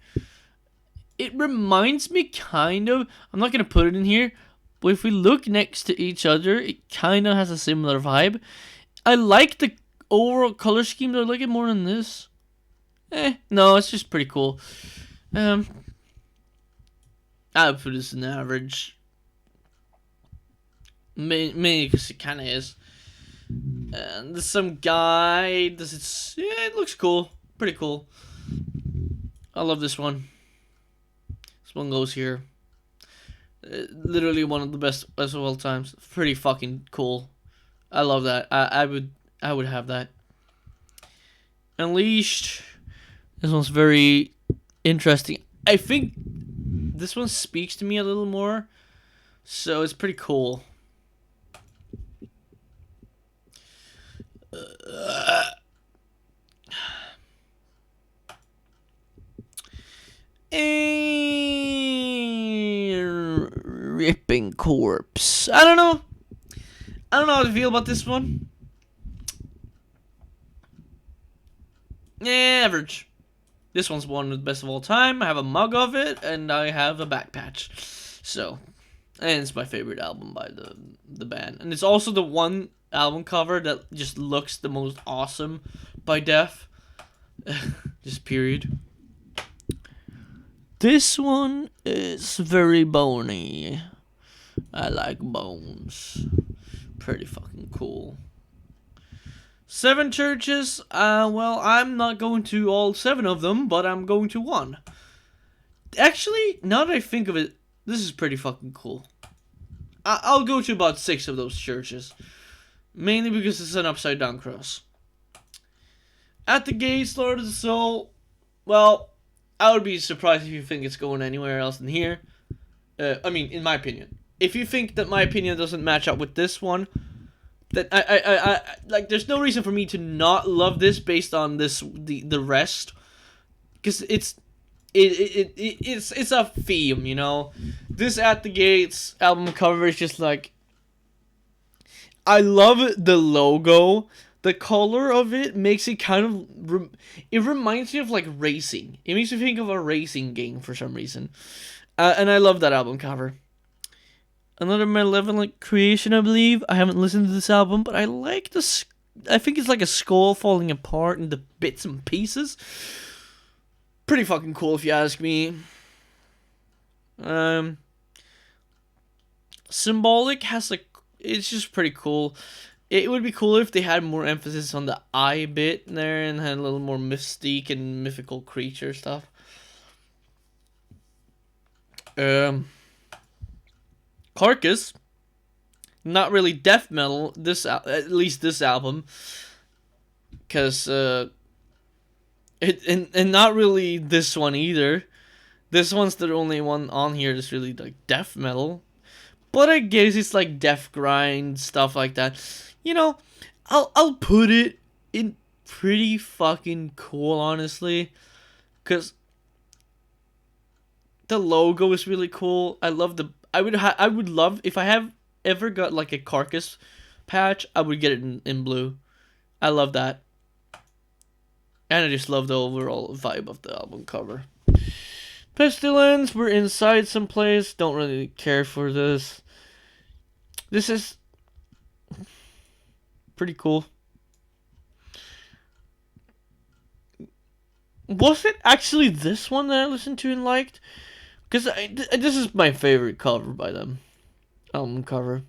It reminds me kind of. I'm not going to put it in here. But if we look next to each other, it kind of has a similar vibe. I like the overall color scheme. Do I like it more than this? No, it's just pretty cool. I would put this in average. Mainly because it kind of is. And there's some guy. It looks cool. Pretty cool. I love this one. This one goes here. Literally one of the best of all times. Pretty fucking cool. I love that. I would have that. Unleashed. This one's very interesting. I think this one speaks to me a little more. So it's pretty cool. Ripping Corpse. I don't know how to feel about this one. Average. This one's one of the best of all time. I have a mug of it, and I have a back patch. So, and it's my favorite album by the band. And it's also the one album cover that just looks the most awesome by Def. Just period. This one is very bony. I like bones. Pretty fucking cool. 7 churches. Well, I'm not going to all 7 of them, but I'm going to one. Actually, now that I think of it, this is pretty fucking cool. I'll go to about 6 of those churches. Mainly because it's an upside down cross. At the Gates, Lord of the Soul. Well, I would be surprised if you think it's going anywhere else than here. I mean, in my opinion. If you think that my opinion doesn't match up with this one, that I like, there's no reason for me to not love this based on the rest, because it's a theme, you know. This At the Gates album cover is just like, I love the logo. The color of it makes it kind of... it reminds me of, like, racing. It makes me think of a racing game for some reason. And I love that album cover. Another Malevolent creation, I believe. I haven't listened to this album, but I like this. I think it's like a skull falling apart into bits and pieces. Pretty fucking cool, if you ask me. Symbolic has like, it's just pretty cool. It would be cooler if they had more emphasis on the eye bit there and had a little more mystique and mythical creature stuff. Carcass, not really death metal. At least this album, because and not really this one either. This one's the only one on here that's really like death metal. But I guess it's like death grind, stuff like that. You know, I'll put it in pretty fucking cool, honestly. Cause the logo is really cool. I love I would love if I have ever got like a Carcass patch, I would get it in blue. I love that. And I just love the overall vibe of the album cover. Pestilence, we're inside someplace. Don't really care for this. This is pretty cool. Was it actually this one that I listened to and liked? Because this is my favorite cover by them. Album cover.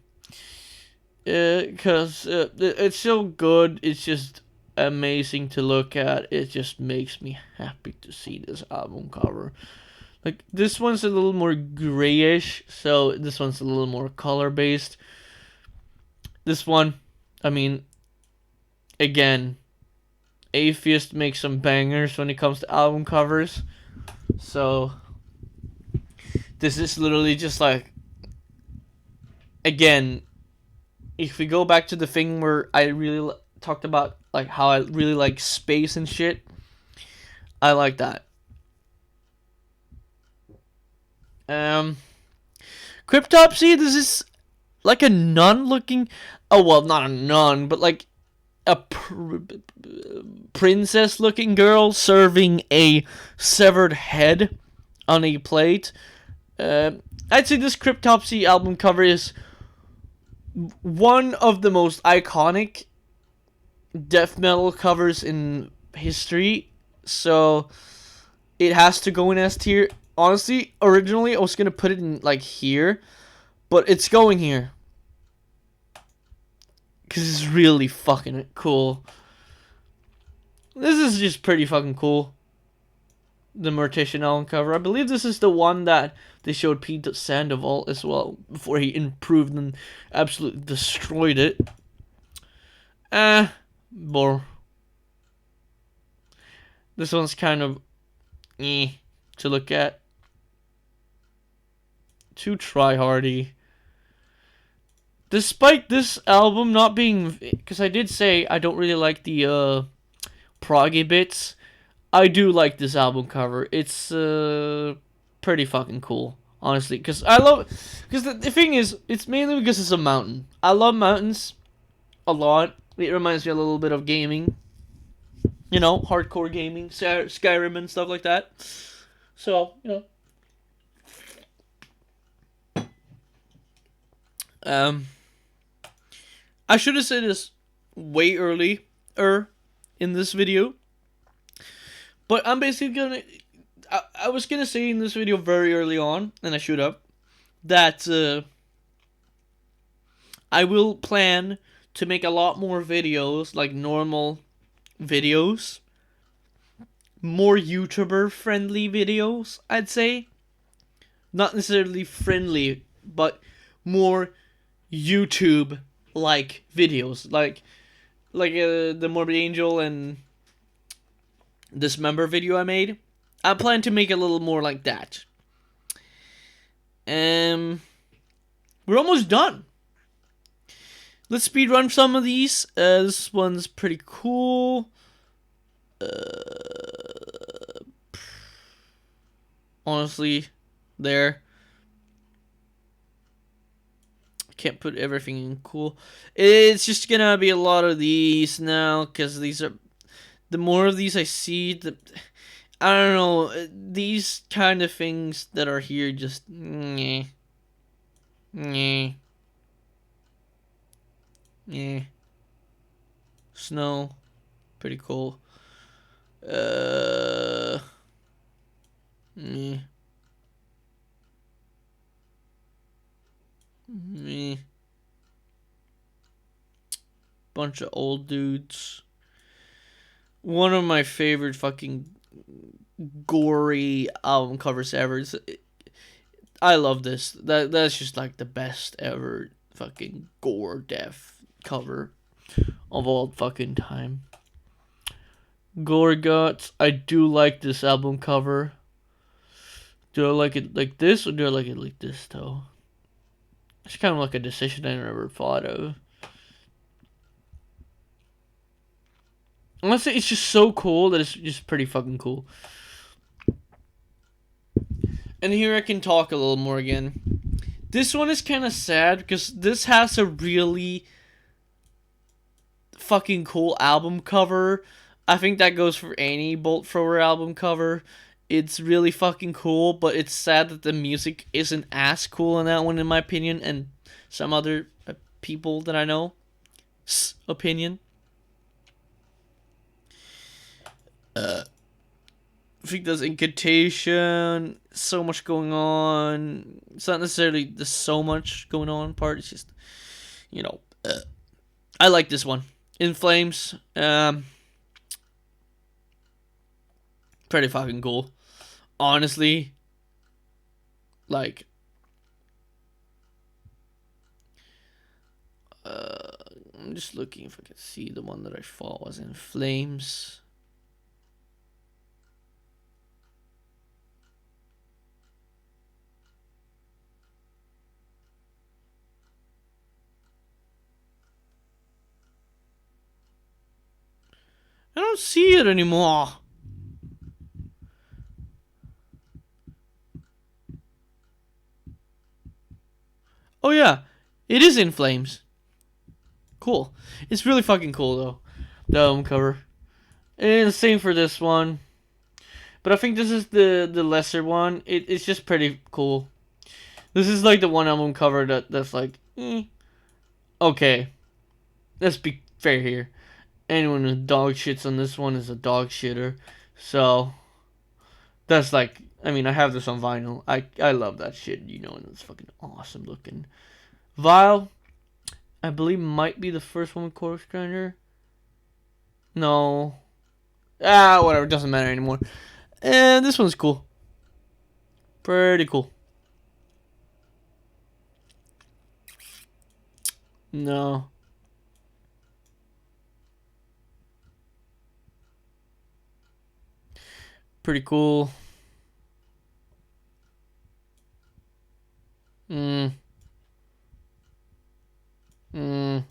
Because it's so good. It's just amazing to look at. It just makes me happy to see this album cover. Like, this one's a little more grayish, so this one's a little more color-based. This one, I mean, again, Atheist makes some bangers when it comes to album covers. So, this is literally just like, again, if we go back to the thing where I really talked about, like, how I really like space and shit, I like that. Cryptopsy, this is like a nun looking, oh well, not a nun, but like a princess looking girl serving a severed head on a plate. I'd say this Cryptopsy album cover is one of the most iconic death metal covers in history, so it has to go in S tier. Honestly, originally I was gonna put it in like here, but it's going here because it's really fucking cool. This is just pretty fucking cool. The Mortician album cover. I believe this is the one that they showed Pete Sandoval as well before he improved and absolutely destroyed it. Bore. This one's kind of to look at. Too try-hardy. Despite this album not being, because I did say I don't really like the proggy bits, I do like this album cover. It's pretty fucking cool, honestly. Because the thing is, it's mainly because it's a mountain. I love mountains a lot. It reminds me a little bit of gaming. You know, hardcore gaming, Skyrim and stuff like that. So, you know. I should have said this way earlier in this video, but I'm basically gonna. I was gonna say in this video very early on, and I should have, that I will plan to make a lot more videos, like normal videos, more YouTuber friendly videos, I'd say. Not necessarily friendly, but more YouTube like videos, like the Morbid Angel and Dismember video I made. I plan to make a little more like that. We're almost done. Let's speedrun some of these. This one's pretty cool. Honestly, there. Can't put everything in cool. It's just gonna be a lot of these now, because these are, the more of these I see, I don't know, these kind of things that are here just meh, meh, meh. Snow, pretty cool. Meh, meh. Bunch of old dudes. One of my favorite fucking gory album covers ever. I love this. That's just like the best ever fucking gore death cover of all fucking time. Gorguts. I do like this album cover. Do I like it like this or do I like it like this though? It's kind of like a decision I never thought of. Honestly, it's just so cool that it's just pretty fucking cool. And here I can talk a little more again. This one is kind of sad because this has a really fucking cool album cover. I think that goes for any Bolt Thrower album cover. It's really fucking cool, but it's sad that the music isn't as cool in that one, in my opinion, and some other people that I know opinion. I think there's incantation, so much going on. It's not necessarily the so much going on part. It's just, you know, I like this one. In Flames, pretty fucking cool. Honestly, like, I'm just looking if I can see the one that I thought was In Flames. I don't see it anymore. Oh yeah, it is In Flames. Cool. It's really fucking cool though. The album cover. And the same for this one. But I think this is the lesser one. It's just pretty cool. This is like the one album cover that's like, okay. Let's be fair here. Anyone who dog shits on this one is a dog shitter. So that's like, I mean, I have this on vinyl. I love that shit, you know, and it's fucking awesome looking. Vile, I believe might be the first one with Corpse Grinder. No. Whatever, it doesn't matter anymore. And this one's cool. Pretty cool. No. Pretty cool. Mm. Mm.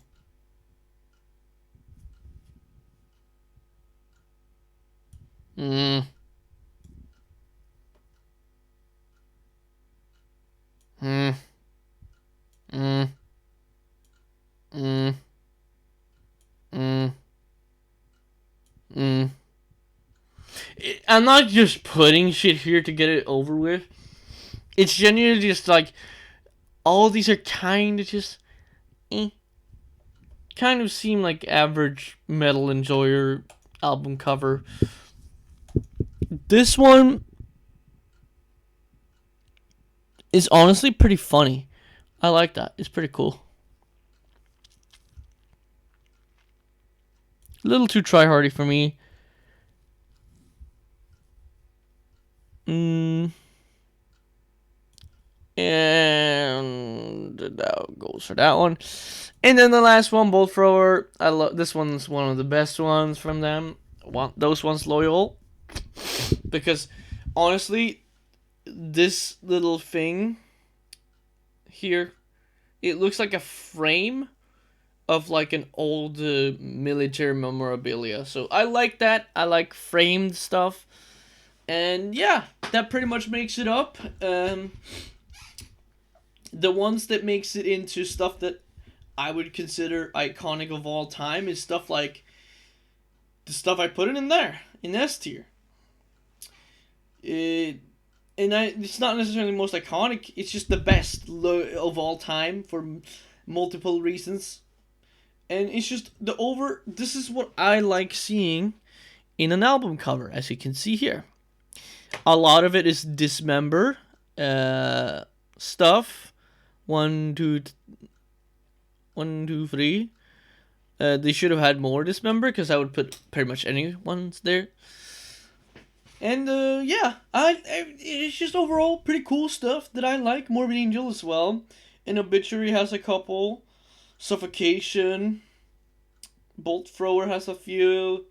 Mm. Mm. Mm. Mm. Mm. Mm. I'm not just putting shit here to get it over with. It's genuinely just like all these are kind of just kind of seem like average metal enjoyer album cover. This one is honestly pretty funny. I like that. It's pretty cool. A little too try-hardy for me. And that goes for that one. And then the last one, Bolt Thrower. I love this one's one of the best ones from them. Want those ones loyal because honestly, this little thing here, it looks like a frame of like an old military memorabilia. So I like that. I like framed stuff. And yeah, that pretty much makes it up. The ones that makes it into stuff that I would consider iconic of all time is stuff like the stuff I put in there, in S tier. It, it's not necessarily the most iconic. It's just the best of all time for multiple reasons. And it's just This is what I like seeing in an album cover, as you can see here. A lot of it is Dismember stuff. One, two, three. They should have had more Dismember, because I would put pretty much any ones there. And yeah, it's just overall pretty cool stuff that I like. Morbid Angel as well. And Obituary has a couple. Suffocation. Bolt Thrower has a few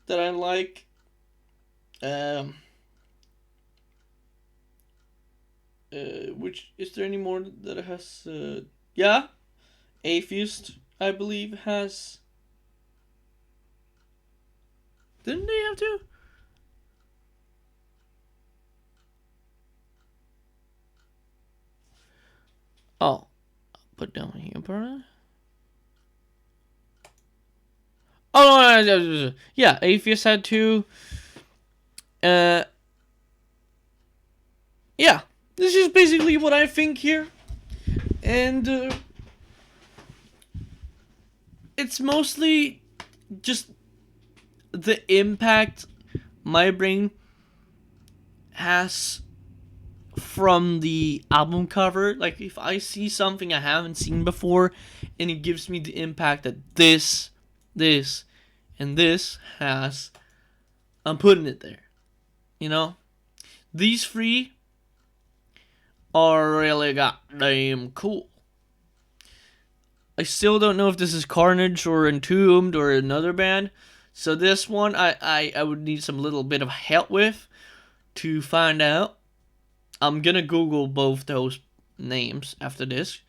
that I like. Which is there any more that it has? Yeah, Atheist, I believe, has. Didn't they have to? Oh, put down here, bro. Oh no, yeah, Atheist had two. Yeah, this is basically what I think here, and it's mostly just the impact my brain has from the album cover. Like, if I see something I haven't seen before, and it gives me the impact that this, and this has, I'm putting it there. You know? These three are really goddamn cool. I still don't know if this is Carnage or Entombed or another band. So this one I would need some little bit of help with to find out. I'm gonna Google both those names after this,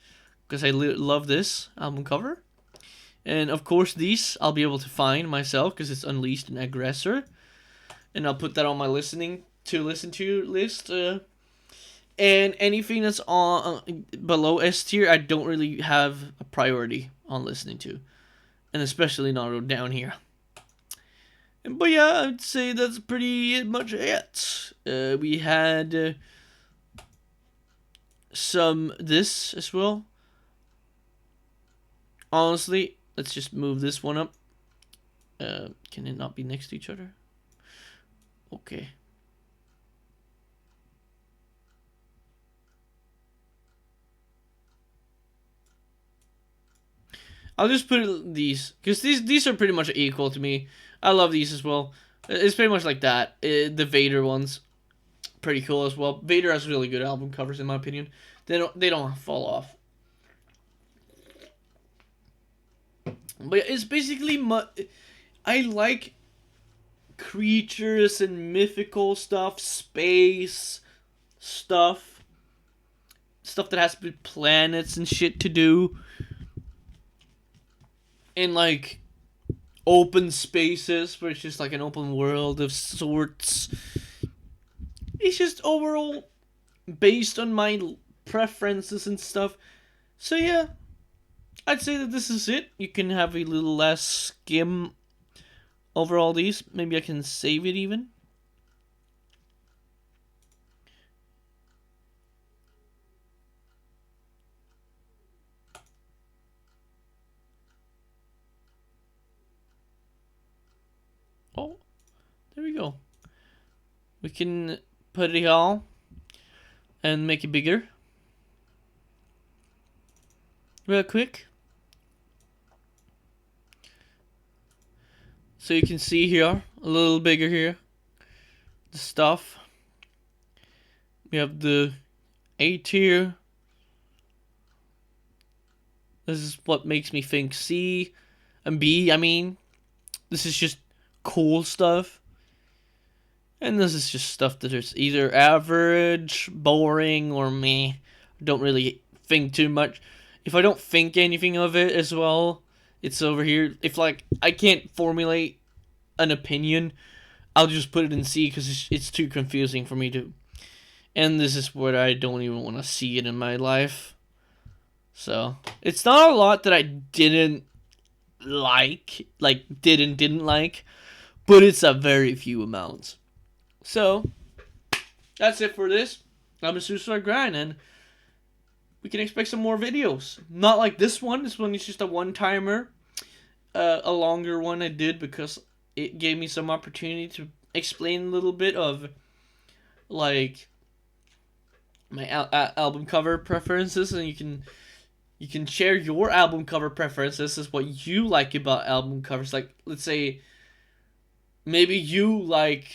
because I love this album cover. And of course these I'll be able to find myself, because it's Unleashed and Aggressor. And I'll put that on my listen to list. And anything that's on below S tier, I don't really have a priority on listening to, and especially not down here. But yeah, I'd say that's pretty much it. We had some this as well. Honestly, let's just move this one up. Can it not be next to each other? Okay. I'll just put these, because these are pretty much equal to me. I love these as well. It's pretty much like that. The Vader one's pretty cool as well. Vader has really good album covers, in my opinion. They don't fall off. But it's basically I like creatures and mythical stuff, space stuff that has planets and shit to do. In like open spaces where it's just like an open world of sorts. It's just overall based on my preferences and stuff. So yeah, I'd say that this is it. You can have a little less skim over all these. Maybe I can save it even. Oh, there we go. We can put it all and make it bigger. Real quick. So you can see here, a little bigger here, the stuff. We have the A tier. This is what makes me think C and B, I mean. This is just cool stuff. And this is just stuff that is either average, boring, or meh. Don't really think too much. If I don't think anything of it as well, it's over here. If like I can't formulate an opinion, I'll just put it in C, because it's too confusing for me to. And this is where I don't even want to see it in my life. So it's not a lot that I didn't like didn't like, but it's a very few amounts. So that's it for this. I'm a Suicide Grind, and we can expect some more videos. Not like this one. This one is just a one-timer. A longer one I did because it gave me some opportunity to explain a little bit of, like, my album cover preferences, and you can share your album cover preferences as what you like about album covers. Like, let's say maybe you like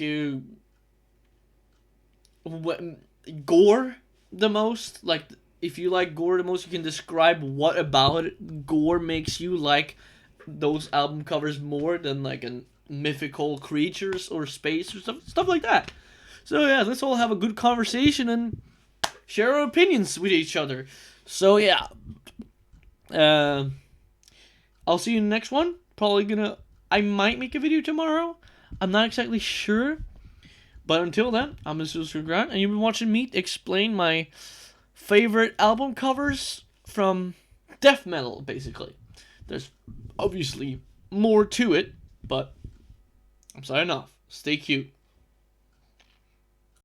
gore the most. Like, if you like gore the most, you can describe what about gore makes you like those album covers more than like a mythical creatures or space or stuff like that. So yeah, let's all have a good conversation and share our opinions with each other. So yeah, I'll see you in the next one. I might make a video tomorrow. I'm not exactly sure. But until then, I'm Mr. Grant, and you've been watching me explain my favorite album covers from death metal, basically. There's obviously more to it, but I'm signing off. Stay cute.